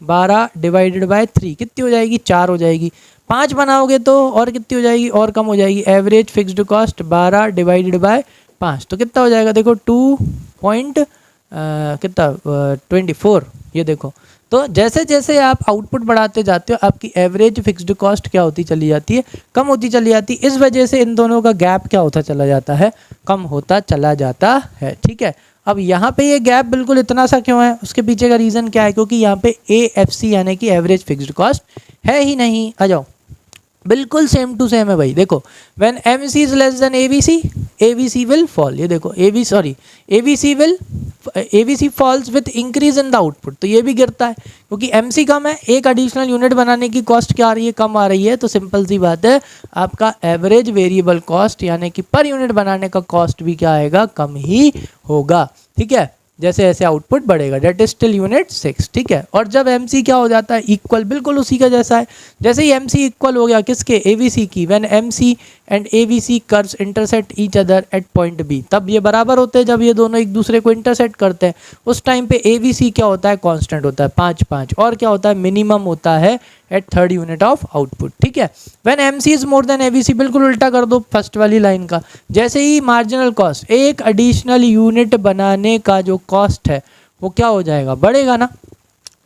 12 डिवाइडेड बाय 3 कितनी हो जाएगी 4 हो जाएगी। 5 बनाओगे तो और कितनी हो जाएगी, और कम हो जाएगी, average fixed cost 12 divided by 5 तो कितना हो जाएगा देखो 2 पॉइंट कितना 24, ये देखो तो जैसे जैसे आप आउटपुट बढ़ाते जाते हो आपकी एवरेज फिक्स्ड कॉस्ट क्या होती चली जाती है, कम होती चली जाती है। इस वजह से इन दोनों का गैप क्या होता चला जाता है, कम होता चला जाता है। ठीक है, अब यहाँ पे ये गैप बिल्कुल इतना सा क्यों है, उसके पीछे का रीज़न क्या है, क्योंकि यहाँ पे AFC यानी कि एवरेज फिक्स्ड कॉस्ट है ही नहीं। आ जाओ, बिल्कुल सेम टू सेम है भाई। देखो when MC is less than AVC, AVC will fall. ये देखो AVC falls with increase in the output, तो ये भी गिरता है क्योंकि MC कम है, एक एडिशनल यूनिट बनाने की कॉस्ट क्या आ रही है, कम आ रही है। तो सिंपल सी बात है, आपका एवरेज वेरिएबल कॉस्ट यानी कि पर यूनिट बनाने का कॉस्ट भी क्या आएगा, कम ही होगा। ठीक है, जैसे जैसे आउटपुट बढ़ेगा, डेट इज स्टिल यूनिट 6। ठीक है, और जब MC क्या हो जाता है, इक्वल, बिल्कुल उसी का जैसा है। जैसे ही MC इक्वल हो गया किसके, AVC की, when MC and AVC curves intersect each other at point B, तब ये बराबर होते हैं जब ये दोनों एक दूसरे को इंटरसेक्ट करते हैं। उस टाइम पे AVC क्या होता है, कांस्टेंट होता है 5 और क्या होता है, मिनिमम होता है at third unit of output. ठीक है, when MC is more than AVC, बिल्कुल उल्टा कर दो फर्स्ट वाली लाइन का। जैसे ही मार्जिनल कॉस्ट, एक एडिशनल यूनिट बनाने का जो कॉस्ट है वो क्या हो जाएगा, बढ़ेगा ना।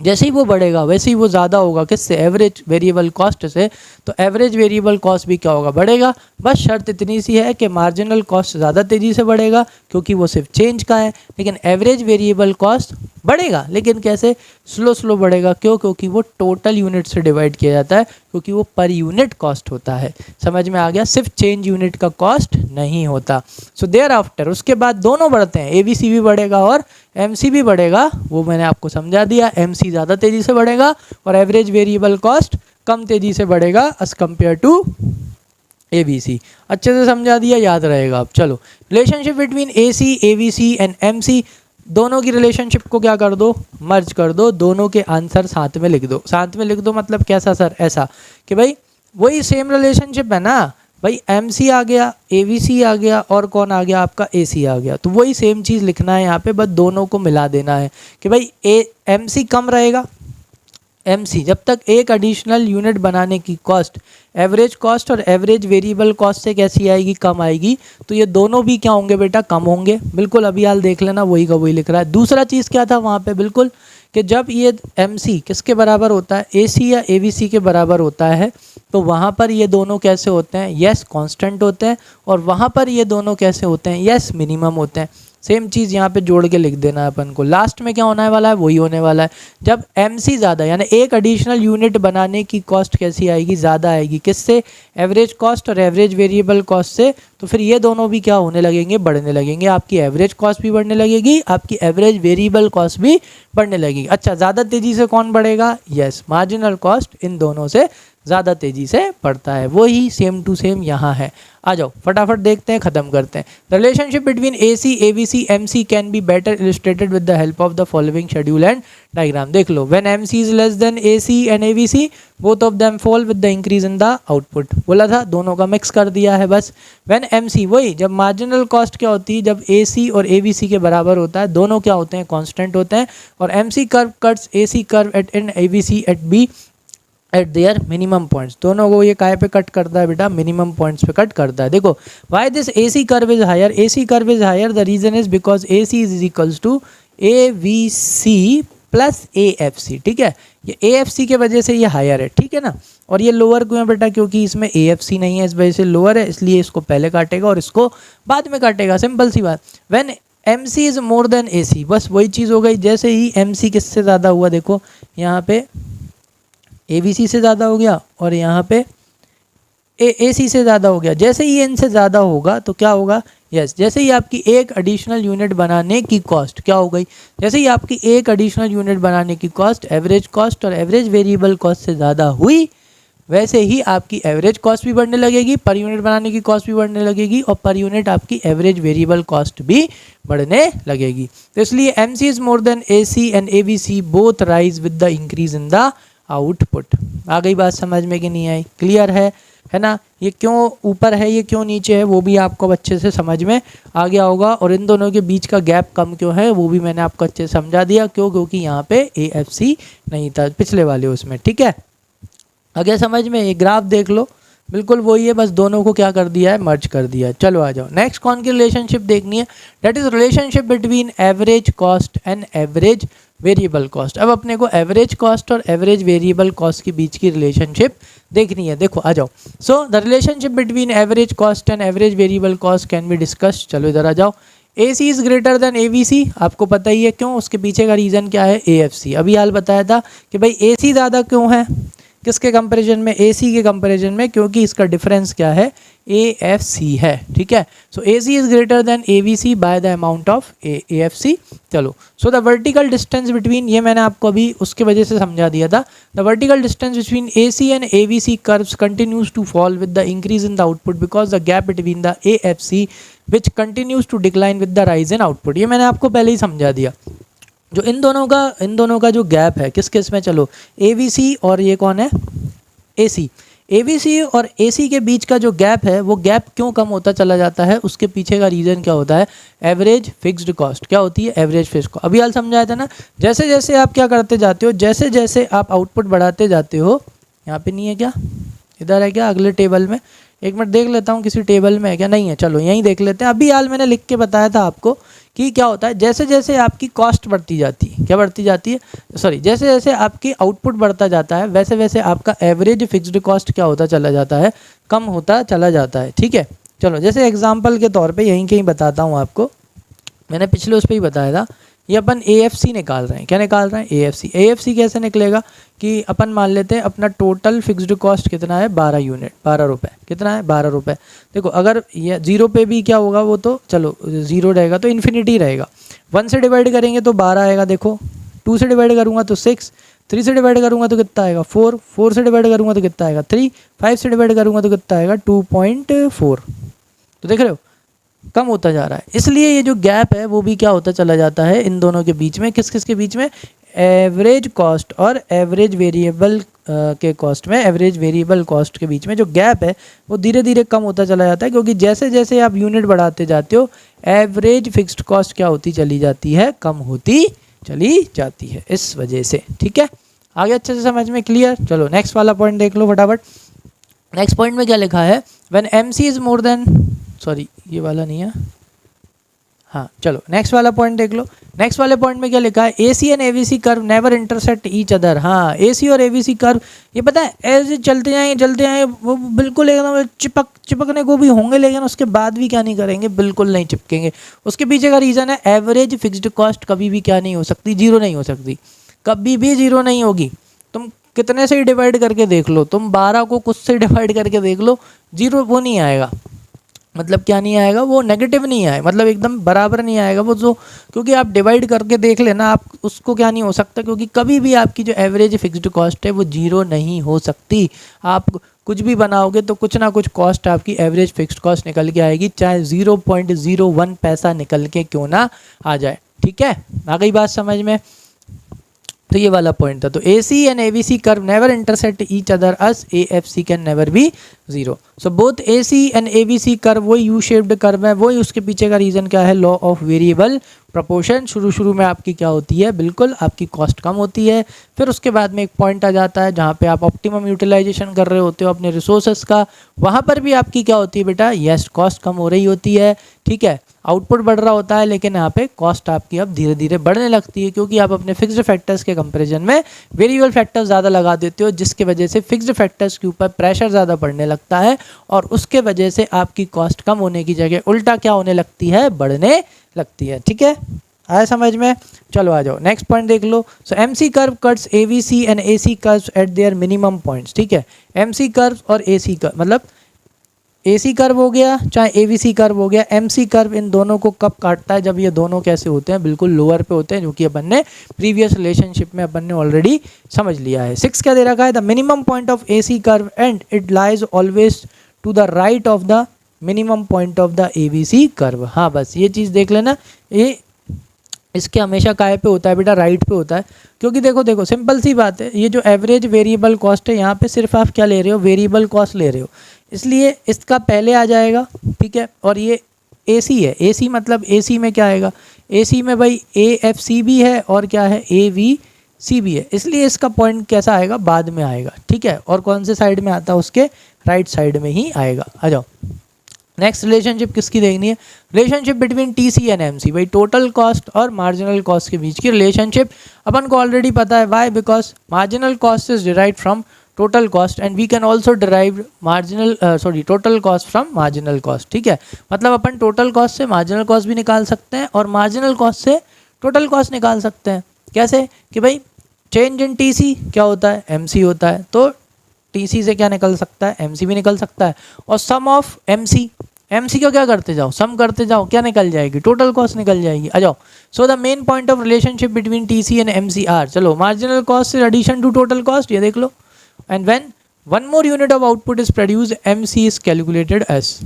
जैसे ही वो बढ़ेगा वैसे ही वो ज़्यादा होगा किससे, एवरेज वेरिएबल कॉस्ट से। तो एवरेज वेरिएबल कॉस्ट भी क्या होगा, बढ़ेगा। बस शर्त इतनी सी है कि मार्जिनल कॉस्ट ज़्यादा तेज़ी से बढ़ेगा क्योंकि वो सिर्फ चेंज का है, लेकिन एवरेज वेरिएबल कॉस्ट बढ़ेगा, लेकिन कैसे, स्लो बढ़ेगा। क्यों, क्योंकि वो टोटल यूनिट से डिवाइड किया जाता है, क्योंकि वो पर यूनिट कॉस्ट होता है। समझ में आ गया, सिर्फ चेंज यूनिट का कॉस्ट नहीं होता। सो देयर आफ्टर, उसके बाद दोनों बढ़ते हैं, AVC भी बढ़ेगा और MC भी बढ़ेगा। वो मैंने आपको समझा दिया, MC ज़्यादा तेज़ी से बढ़ेगा और एवरेज वेरिएबल कॉस्ट कम तेज़ी से बढ़ेगा एज कम्पेयर टू AVC। अच्छे से समझा दिया, याद रहेगा। अब चलो, relationship between AC, AVC and MC, दोनों की रिलेशनशिप को क्या कर दो, मर्ज कर दो। दोनों के आंसर साथ में लिख दो। साथ में लिख दो मतलब कैसा सर, ऐसा कि भाई वही सेम रिलेशनशिप है ना भाई, MC आ गया, AVC आ गया और कौन आ गया, आपका AC आ गया। तो वही सेम चीज़ लिखना है यहाँ पे, बस दोनों को मिला देना है कि भाई MC कम रहेगा। MC जब तक एक एडिशनल यूनिट बनाने की कॉस्ट, एवरेज कॉस्ट और एवरेज वेरिएबल कॉस्ट से कैसी आएगी, कम आएगी। तो ये दोनों भी क्या होंगे बेटा, कम होंगे। बिल्कुल अभी हाल देख लेना, वही का वही लिख रहा है। दूसरा चीज़ क्या था वहाँ पे, बिल्कुल कि जब ये MC किसके बराबर होता है, AC या AVC के बराबर होता है, तो वहाँ पर ये दोनों कैसे होते हैं, यस कांस्टेंट होते हैं। और वहाँ पर ये दोनों कैसे होते हैं, यस मिनिमम होते हैं। सेम चीज़ यहाँ पे जोड़ के लिख देना है अपन को। लास्ट में क्या होने वाला है, वही होने वाला है। जब MC ज़्यादा, यानी एक एडिशनल यूनिट बनाने की कॉस्ट कैसी आएगी, ज़्यादा आएगी। किससे, एवरेज कॉस्ट और एवरेज वेरिएबल कॉस्ट से। तो फिर ये दोनों भी क्या होने लगेंगे, बढ़ने लगेंगे। आपकी एवरेज कॉस्ट भी बढ़ने लगेगी, आपकी एवरेज वेरिएबल कॉस्ट भी बढ़ने लगेगी। अच्छा, ज़्यादा तेज़ी से कौन बढ़ेगा, यस मार्जिनल कॉस्ट इन दोनों से ज़्यादा तेज़ी से बढ़ता है। वही सेम टू सेम यहाँ है। आ जाओ फटाफट देखते हैं, ख़त्म करते हैं। Relationship between AC, AVC, MC can be better illustrated with the help of the following schedule and diagram. देख लो, when MC is less than AC and AVC, both of them fall with the increase in the output. बोला था, दोनों का mix कर दिया है बस। व्हेन MC, वही जब मार्जिनल कॉस्ट क्या होती है, जब AC और AVC के बराबर होता है, दोनों क्या होते हैं, कांस्टेंट होते हैं। और MC curve cuts AC curve at and AVC at B at their minimum points. दोनों को ये काय पे कट करता है बेटा, मिनिमम पॉइंट्स पे कट करता है। देखो, why this AC curve is higher, AC curve is higher, the reason is because AC is equals to AVC plus AFC। ठीक है, ये AFC के वजह से ये हायर है, ठीक है ना। और ये लोअर क्यों है बेटा, क्योंकि इसमें AFC नहीं है, इस वजह से लोअर है, इसलिए इसको पहले काटेगा और इसको बाद में काटेगा। सिंपल सी बात। When MC is more than AC, बस वही चीज़ हो गई। जैसे ही MC किससे ज़्यादा हुआ, देखो यहाँ पे AVC से ज़्यादा हो गया और यहाँ पे AC से ज़्यादा हो गया। जैसे ही इनसे ज़्यादा होगा तो क्या होगा, यस जैसे ही आपकी एक एडिशनल यूनिट बनाने की कॉस्ट क्या हो गई, जैसे ही आपकी एक एडिशनल यूनिट बनाने की कॉस्ट एवरेज कॉस्ट और एवरेज वेरिएबल कॉस्ट से ज़्यादा हुई, वैसे ही आपकी एवरेज कॉस्ट भी बढ़ने लगेगी, पर यूनिट बनाने की कॉस्ट भी बढ़ने लगेगी और पर यूनिट आपकी एवरेज वेरिएबल कॉस्ट भी बढ़ने लगेगी। तो इसलिए MC is more than AC and AVC both rise with the increase in the output. आ गई बात समझ में कि नहीं आई, क्लियर है ना। ये क्यों ऊपर है, ये क्यों नीचे है, वो भी आपको अच्छे से समझ में आ गया होगा। और इन दोनों के बीच का गैप कम क्यों है, वो भी मैंने आपको अच्छे से समझा दिया। क्यों, क्योंकि यहाँ पे AFC नहीं था पिछले वाले उसमें, ठीक है। आगे समझ में, ये ग्राफ देख लो, बिल्कुल वही है, बस दोनों को क्या कर दिया है, मर्ज कर दिया है। चलो आ जाओ, नेक्स्ट कौन की रिलेशनशिप देखनी है, that is relationship between average cost and average variable cost. अब अपने को एवरेज कॉस्ट और एवरेज वेरिएबल कॉस्ट के बीच की रिलेशनशिप देखनी है। देखो आ जाओ। So the relationship between average cost and average variable cost can be discussed. चलो इधर आ जाओ। AC is greater than AVC, आपको पता ही है क्यों, उसके पीछे का रीज़न क्या है, AFC। अभी हाल बताया था कि भाई AC ज़्यादा क्यों है, किसके कंपैरिजन में, AC के कंपैरिजन में, क्योंकि इसका डिफरेंस क्या है, AFC है। ठीक है, सो AC is greater than AVC by the amount of AFC। चलो, so the vertical distance between, ये मैंने आपको अभी उसके वजह से समझा दिया था, the vertical distance between AC and AVC curves continues to fall with the increase in the output because the gap between the AFC which continues to decline with the rise in output. ये मैंने आपको पहले ही समझा दिया। जो इन दोनों का जो गैप है, किस किस में, चलो AVC और ये कौन है, AC। AVC और AC के बीच का जो गैप है, वो गैप क्यों कम होता चला जाता है, उसके पीछे का रीज़न क्या होता है, एवरेज फिक्स्ड कॉस्ट। क्या होती है, एवरेज फिक्स्ड कॉस्ट। अभी हाल समझाया था ना, जैसे जैसे आप क्या करते जाते हो, जैसे जैसे आप आउटपुट बढ़ाते जाते हो, यहाँ पे नहीं है क्या, इधर है क्या, अगले टेबल में, एक मिनट देख लेता हूँ किसी टेबल में है क्या, नहीं है, चलो यहीं देख लेते हैं। अभी हाल मैंने लिख के बताया था आपको कि क्या होता है, जैसे जैसे आपकी कॉस्ट बढ़ती जाती है, क्या बढ़ती जाती है, सॉरी, जैसे जैसे आपकी आउटपुट बढ़ता जाता है, वैसे वैसे आपका एवरेज फिक्स्ड कॉस्ट क्या होता चला जाता है, कम होता चला जाता है। ठीक है, चलो जैसे एग्जाम्पल के तौर पर यहीं कहीं बताता हूँ आपको, मैंने पिछले उस पर ही बताया था। ये अपन AFC निकाल रहे हैं, क्या निकाल रहे हैं, AFC। AFC कैसे निकलेगा कि अपन मान लेते हैं अपना टोटल फिक्स्ड कॉस्ट कितना है, 12 यूनिट, 12 रुपये, कितना है, 12 रुपये। देखो अगर ये 0 पे भी क्या होगा, वो तो चलो 0 रहेगा तो इन्फिनिटी रहेगा। 1 से डिवाइड करेंगे तो 12 आएगा, देखो 2 से डिवाइड करूँगा तो 6, 3 से डिवाइड करूँगा तो कितना आएगा, 4, 4 से डिवाइड करूँगा तो कितना आएगा, 3, 5 से डिवाइड करूँगा तो कितना आएगा, 2.4। तो देख रहे हो कम होता जा रहा है। इसलिए ये जो गैप है वो भी क्या होता चला जाता है इन दोनों के बीच में, किस किस के बीच में, एवरेज कॉस्ट और एवरेज वेरिएबल के कॉस्ट में, एवरेज वेरिएबल कॉस्ट के बीच में जो गैप है वो धीरे धीरे कम होता चला जाता है, क्योंकि जैसे जैसे आप यूनिट बढ़ाते जाते हो एवरेज फिक्स्ड कॉस्ट क्या होती चली जाती है, कम होती चली जाती है, इस वजह से। ठीक है, आगे अच्छे से समझ में क्लियर। चलो नेक्स्ट वाला पॉइंट देख लो फटाफट। नेक्स्ट पॉइंट में क्या लिखा है, when MC is more then, sorry ये वाला नहीं है, हाँ चलो नेक्स्ट वाला पॉइंट देख लो। नेक्स्ट वाले पॉइंट में क्या लिखा है, AC and AVC curve never intersect each other. हाँ, AC और AVC कर्व ये पता है ऐसे चलते जाएं वो बिल्कुल एकदम चिपकने को भी होंगे, लेकिन उसके बाद भी क्या नहीं करेंगे, बिल्कुल नहीं चिपकेंगे। उसके पीछे का रीज़न है एवरेज फिक्स्ड कॉस्ट कभी भी क्या नहीं हो सकती, जीरो नहीं हो सकती, कभी भी जीरो नहीं होगी। तुम कितने से ही डिवाइड करके देख लो, तुम 12 को कुछ से डिवाइड करके देख लो, जीरो वो नहीं आएगा, मतलब क्या नहीं आएगा, वो नेगेटिव नहीं आए, मतलब एकदम बराबर नहीं आएगा वो, जो क्योंकि आप डिवाइड करके देख लेना, आप उसको क्या नहीं हो सकता, क्योंकि कभी भी आपकी जो एवरेज फिक्स्ड कॉस्ट है वो जीरो नहीं हो सकती। आप कुछ भी बनाओगे तो कुछ ना कुछ कॉस्ट आपकी एवरेज फिक्स्ड कॉस्ट निकल के आएगी, चाहे 0.01 पैसा निकल के क्यों ना आ जाए। ठीक है, आ गई बात समझ में। तो ये वाला पॉइंट था। तो AC and AVC curve never intersect each other us AFC can never be zero. So both AC and AVC curve वही यू शेप्ड कर्व है, वही उसके पीछे का रीज़न क्या है, लॉ ऑफ वेरिएबल प्रोपोर्शन। शुरू में आपकी क्या होती है, बिल्कुल आपकी कॉस्ट कम होती है, फिर उसके बाद में एक पॉइंट आ जाता है जहाँ पे आप ऑप्टिमम यूटिलाइजेशन कर रहे होते हो अपने रिसोर्सेस का, वहाँ पर भी आपकी क्या होती है बेटा, यस कॉस्ट कम हो रही होती है। ठीक है, आउटपुट बढ़ रहा होता है, लेकिन यहाँ पे कॉस्ट आपकी अब धीरे धीरे बढ़ने लगती है, क्योंकि आप अपने फिक्स्ड फैक्टर्स के कंपैरिजन में वेरिएबल फैक्टर्स ज़्यादा लगा देते हो, जिसके वजह से फिक्स्ड फैक्टर्स के ऊपर प्रेशर ज़्यादा पड़ने लगता है, और उसके वजह से आपकी कॉस्ट कम होने की जगह उल्टा क्या होने लगती है, बढ़ने लगती है। ठीक है, आया समझ में। चलो आ जाओ नेक्स्ट पॉइंट देख लो। सो MC curve cuts AVC and AC curves eight their minimum points. ठीक है, MC कर्व और AC कर्व, मतलब AC कर्व हो गया चाहे AVC कर्व हो गया, MC कर्व इन दोनों को कब काटता है, जब ये दोनों कैसे होते हैं, बिल्कुल लोअर पे होते हैं, जो कि अपन ने प्रीवियस रिलेशनशिप में अपन ने ऑलरेडी समझ लिया है। 6 क्या दे रखा है, the minimum point of AC curve and it lies always to the right of the minimum point of the AVC curve. हाँ बस ये चीज़ देख लेना, ये इसके हमेशा काय पे होता है बेटा, राइट पे होता है, क्योंकि देखो सिंपल सी बात है, ये जो एवरेज वेरिएबल कॉस्ट है यहाँ पे सिर्फ आप क्या ले रहे हो, वेरिएबल कॉस्ट ले रहे हो, इसलिए इसका पहले आ जाएगा। ठीक है, और ये AC है, AC मतलब AC में क्या आएगा, AC में भाई AFC भी है और क्या है, AVC भी है, इसलिए इसका पॉइंट कैसा आएगा, बाद में आएगा। ठीक है, और कौन से साइड में आता है, उसके राइट साइड में ही आएगा। आ जाओ नेक्स्ट रिलेशनशिप किसकी देखनी है, relationship between TC and MC, भाई टोटल कॉस्ट और मार्जिनल कॉस्ट के बीच की रिलेशनशिप अपन को ऑलरेडी पता है। Why, because marginal cost is derived from total cost and we can also derive total cost from marginal cost. ठीक है, मतलब अपन टोटल कॉस्ट से मार्जिनल कॉस्ट भी निकाल सकते हैं और मार्जिनल कॉस्ट से टोटल कॉस्ट निकाल सकते हैं। कैसे कि भाई चेंज इन टीसी क्या होता है, एमसी होता है, तो टीसी से क्या निकल सकता है, एमसी भी निकल सकता है। और सम ऑफ एमसी, एमसी को क्या करते जाओ, सम करते जाओ, क्या निकल जाएगी, टोटल कॉस्ट निकल जाएगी। आ जाओ। So the main point of relationship between TC and MC are, चलो marginal cost is addition to total cost, ये देख लो। And when one more unit of output is produced MC is calculated as.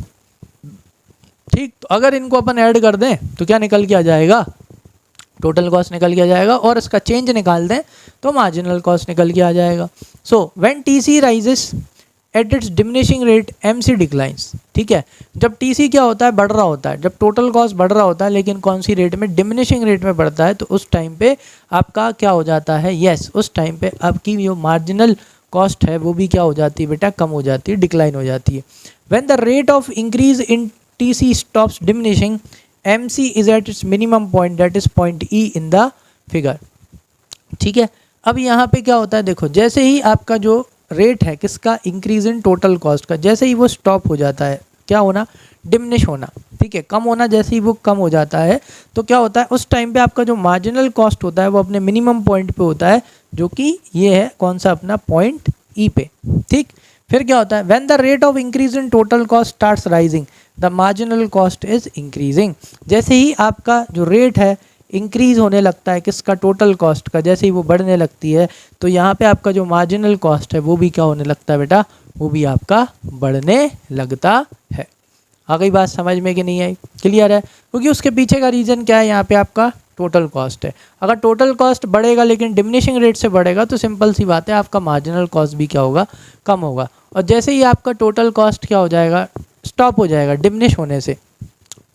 ठीक, तो अगर इनको अपन add कर दें तो क्या निकल के आ जाएगा, टोटल कॉस्ट निकल के आ जाएगा, और इसका चेंज निकाल दें तो मार्जिनल कॉस्ट निकल के आ जाएगा। So when TC rises at its diminishing rate MC declines. ठीक है, जब टीसी क्या होता है, बढ़ रहा होता है, जब टोटल कॉस्ट बढ़ रहा होता है लेकिन कौन सी रेट में, डिमिनिशिंग रेट में बढ़ता है, तो उस टाइम पे आपका क्या हो जाता है, यस उस टाइम पे आपकी जो मार्जिनल कॉस्ट है वो भी क्या हो जाती है बेटा, कम हो जाती है, डिक्लाइन हो जाती है। When the rate of increase in TC stops diminishing MC is at its minimum point, that is point E in the figure। ठीक है, अब यहाँ पे क्या होता है, देखो जैसे ही आपका जो रेट है किसका, इंक्रीज इन टोटल कॉस्ट का, जैसे ही वो स्टॉप हो जाता है, क्या होना, डिमिनिश होना। ठीक है, कम होना, जैसे ही वो कम हो जाता है तो क्या होता है, उस टाइम पे आपका जो मार्जिनल कॉस्ट होता है वो अपने मिनिमम पॉइंट पे होता है, जो कि ये है कौन सा, अपना पॉइंट E पे। ठीक, फिर क्या होता है, when the rate of increase in total cost starts rising the marginal cost is increasing. जैसे ही आपका जो रेट है इंक्रीज होने लगता है किसका, टोटल कॉस्ट का, जैसे ही वो बढ़ने लगती है तो यहाँ पे आपका जो मार्जिनल कॉस्ट है वो भी क्या होने लगता है बेटा, वो भी आपका बढ़ने लगता है। आ गई बात समझ में कि नहीं आई, क्लियर है, क्योंकि उसके पीछे का रीज़न क्या है, यहाँ पे आपका टोटल कॉस्ट है। अगर टोटल कॉस्ट बढ़ेगा लेकिन डिमिनिशिंग रेट से बढ़ेगा तो सिंपल सी बात है आपका मार्जिनल कॉस्ट भी क्या होगा, कम होगा। और जैसे ही आपका टोटल कॉस्ट क्या हो जाएगा, स्टॉप हो जाएगा डिमिनिश होने से,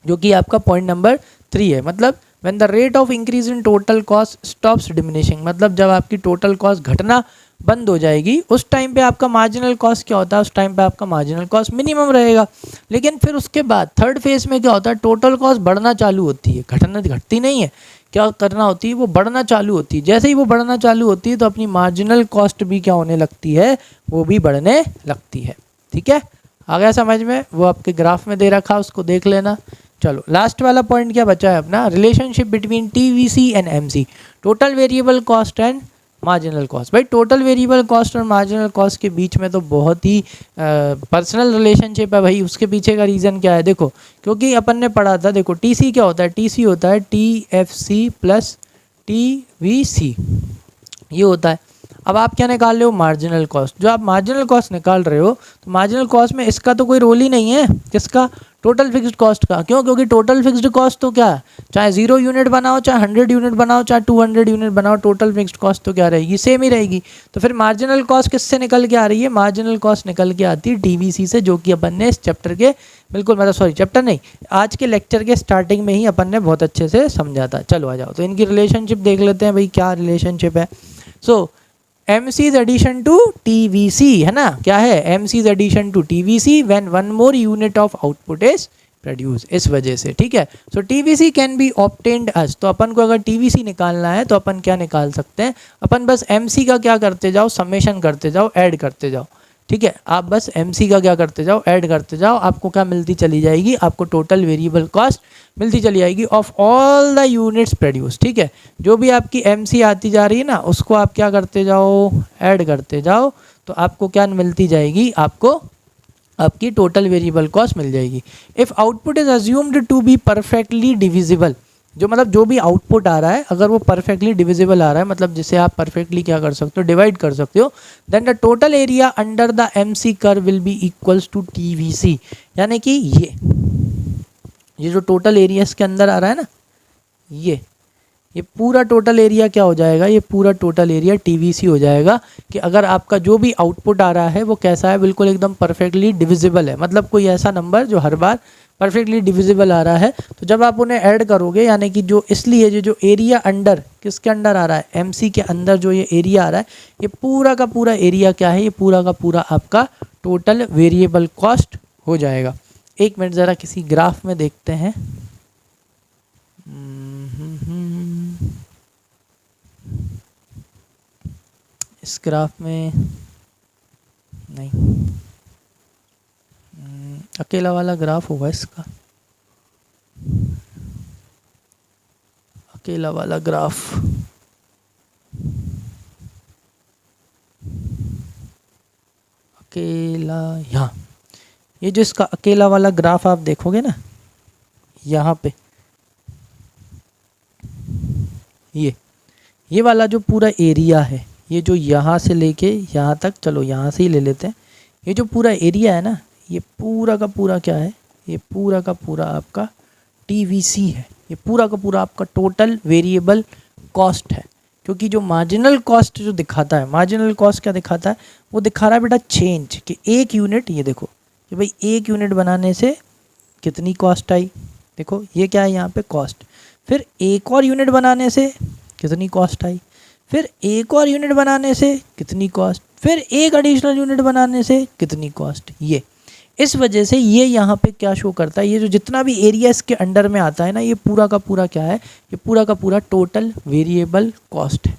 जो कि आपका पॉइंट नंबर 3 है। मतलब when the rate of increase in total cost stops diminishing, मतलब जब आपकी टोटल कॉस्ट घटना बंद हो जाएगी उस टाइम पे आपका मार्जिनल कॉस्ट क्या होता है, उस टाइम पे आपका मार्जिनल कॉस्ट मिनिमम रहेगा। लेकिन फिर उसके बाद थर्ड फेज में क्या होता है, टोटल कॉस्ट बढ़ना चालू होती है, घटती नहीं है, क्या करना होती है, वो बढ़ना चालू होती है। जैसे ही वो बढ़ना चालू होती है तो अपनी मार्जिनल कॉस्ट भी क्या होने लगती है, वो भी बढ़ने लगती है। ठीक है, आ गया समझ में, वो आपके ग्राफ में दे रखा, उसको देख लेना। चलो लास्ट वाला पॉइंट क्या बचा है अपना, relationship between TVC and MC, total variable cost and marginal cost. भाई टोटल वेरिएबल कॉस्ट और मार्जिनल कॉस्ट के बीच में तो बहुत ही पर्सनल रिलेशनशिप है भाई। उसके पीछे का रीज़न क्या है, देखो क्योंकि अपन ने पढ़ा था, देखो टीसी क्या होता है, टीसी होता है TFC प्लस TVC, ये होता है। अब आप क्या निकाल रहे हो, मार्जिनल कॉस्ट। जो आप मार्जिनल कॉस्ट निकाल रहे हो तो मार्जिनल कॉस्ट में इसका तो कोई रोल ही नहीं है, किसका, टोटल फिक्स्ड कॉस्ट का। क्यों, क्योंकि टोटल फिक्स्ड कॉस्ट तो क्या है, चाहे 0 यूनिट बनाओ, चाहे 100 यूनिट बनाओ, चाहे 200 यूनिट बनाओ, टोटल फिक्स्ड कॉस्ट तो क्या रहेगी, सेम ही रहेगी। तो फिर मार्जिनल कॉस्ट किससे निकल के आ रही है, मार्जिनल कॉस्ट निकल के आती है TVC से, जो कि अपन ने इस चैप्टर के बिल्कुल, मतलब सॉरी चैप्टर नहीं, आज के लेक्चर के स्टार्टिंग में ही अपन ने बहुत अच्छे से समझा था। चलो आ जाओ, तो इनकी रिलेशनशिप देख लेते हैं भाई, क्या रिलेशनशिप है। सो MC is addition to TVC है ना, क्या है, MC is addition to TVC when one more unit of output is produced, इस वजह से। ठीक है, सो TVC can be obtained as, तो अपन को अगर TVC निकालना है तो अपन क्या निकाल सकते हैं, अपन बस MC का क्या करते जाओ, समेशन करते जाओ, ऐड करते जाओ। ठीक है, आप बस MC का क्या करते जाओ, ऐड करते जाओ, आपको क्या मिलती चली जाएगी, आपको टोटल वेरिएबल कॉस्ट मिलती चली जाएगी of all the units produce. ठीक है, जो भी आपकी MC आती जा रही है ना, उसको आप क्या करते जाओ, ऐड करते जाओ, तो आपको क्या मिलती जाएगी, आपको आपकी टोटल वेरिएबल कॉस्ट मिल जाएगी। If output is assumed to be perfectly divisible, जो मतलब जो भी आउटपुट आ रहा है अगर वो परफेक्टली डिविजिबल आ रहा है, मतलब जिसे आप परफेक्टली क्या कर सकते हो, डिवाइड कर सकते हो, then the total area under the MC curve will be equals to TVC। यानी कि ये जो टोटल एरिया इसके अंदर आ रहा है ना, ये पूरा टोटल एरिया क्या हो जाएगा, ये पूरा टोटल एरिया TVC हो जाएगा। कि अगर आपका जो भी आउटपुट आ रहा है वो कैसा है, बिल्कुल एकदम परफेक्टली डिविजिबल है, मतलब कोई ऐसा नंबर जो हर बार परफेक्टली डिविजिबल आ रहा है। तो जब आप उन्हें ऐड करोगे, यानी कि जो इसलिए जो एरिया अंडर किसके अंडर आ रहा है, MC के अंदर जो ये एरिया आ रहा है, ये पूरा का पूरा एरिया क्या है, ये पूरा का पूरा आपका टोटल वेरिएबल कॉस्ट हो जाएगा। एक मिनट ज़रा किसी ग्राफ में देखते हैं। इस ग्राफ में नहीं, अकेला वाला ग्राफ होगा इसका, अकेला वाला ग्राफ। अकेला, यहाँ ये जो इसका अकेला वाला ग्राफ आप देखोगे ना, यहाँ पे ये वाला जो पूरा एरिया है, ये जो यहाँ से लेके यहाँ तक, चलो यहाँ से ही ले लेते हैं, ये जो पूरा एरिया है ना, ये पूरा का पूरा क्या है, ये पूरा का पूरा आपका TVC है। ये पूरा का पूरा आपका टोटल वेरिएबल कॉस्ट है। क्योंकि जो मार्जिनल कॉस्ट जो दिखाता है, मार्जिनल कॉस्ट क्या दिखाता है, वो दिखा रहा है बेटा चेंज, कि एक यूनिट, ये देखो कि भाई एक यूनिट बनाने से कितनी कॉस्ट आई, देखो ये क्या है यहाँ पे कॉस्ट, फिर एक और यूनिट बनाने से कितनी कॉस्ट आई, फिर एक और यूनिट बनाने से कितनी कॉस्ट, फिर एक एडिशनल यूनिट बनाने से कितनी कॉस्ट। ये इस वजह से ये यहाँ पे क्या शो करता है, ये जो जितना भी एरिया इसके अंडर में आता है ना, ये पूरा का पूरा क्या है, ये पूरा का पूरा टोटल वेरिएबल कॉस्ट है।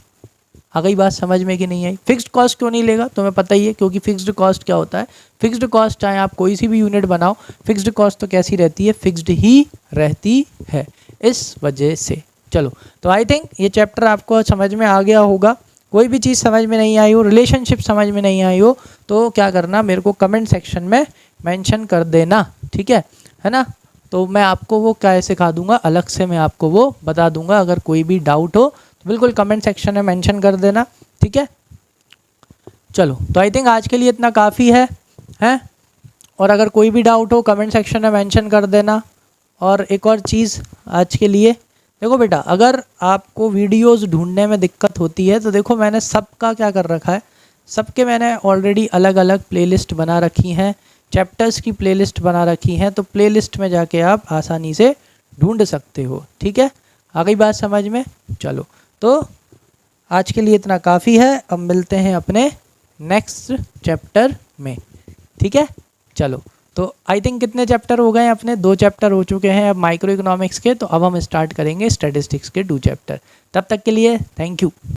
आ गई बात समझ में कि नहीं आई? फिक्स्ड कॉस्ट क्यों नहीं लेगा, तुम्हें पता ही है, क्योंकि फिक्स्ड कॉस्ट क्या होता है, फिक्स्ड कॉस्ट चाहे आप कोई सी भी यूनिट बनाओ, फिक्स्ड कॉस्ट तो कैसी रहती है, फिक्स्ड ही रहती है, इस वजह से। चलो, तो आई थिंक ये चैप्टर आपको समझ में आ गया होगा। कोई भी चीज़ समझ में नहीं आई हो, रिलेशनशिप समझ में नहीं आई हो, तो क्या करना, मेरे को कमेंट सेक्शन में मेंशन कर देना, ठीक है ना। तो मैं आपको वो क्या सिखा दूंगा, अलग से मैं आपको वो बता दूंगा। अगर कोई भी डाउट हो तो बिल्कुल कमेंट सेक्शन में मेंशन कर देना, ठीक है। चलो, तो आई थिंक आज के लिए इतना काफ़ी है, हैं? और अगर कोई भी डाउट हो कमेंट सेक्शन में मेंशन कर देना। और एक और चीज़ आज के लिए, देखो बेटा, अगर आपको वीडियोस ढूंढने में दिक्कत होती है तो देखो मैंने सबका क्या कर रखा है, सबके मैंने ऑलरेडी अलग अलग प्लेलिस्ट बना रखी हैं, चैप्टर्स की प्लेलिस्ट बना रखी हैं, तो प्लेलिस्ट में जाके आप आसानी से ढूंढ सकते हो, ठीक है। आ गई बात समझ में? चलो, तो आज के लिए इतना काफ़ी है, अब मिलते हैं अपने नेक्स्ट चैप्टर में, ठीक है। चलो, तो आई थिंक कितने चैप्टर हो गए अपने, 2 चैप्टर हो चुके हैं अब माइक्रो इकोनॉमिक्स के, तो अब हम स्टार्ट करेंगे स्टैटिस्टिक्स के 2 चैप्टर। तब तक के लिए थैंक यू।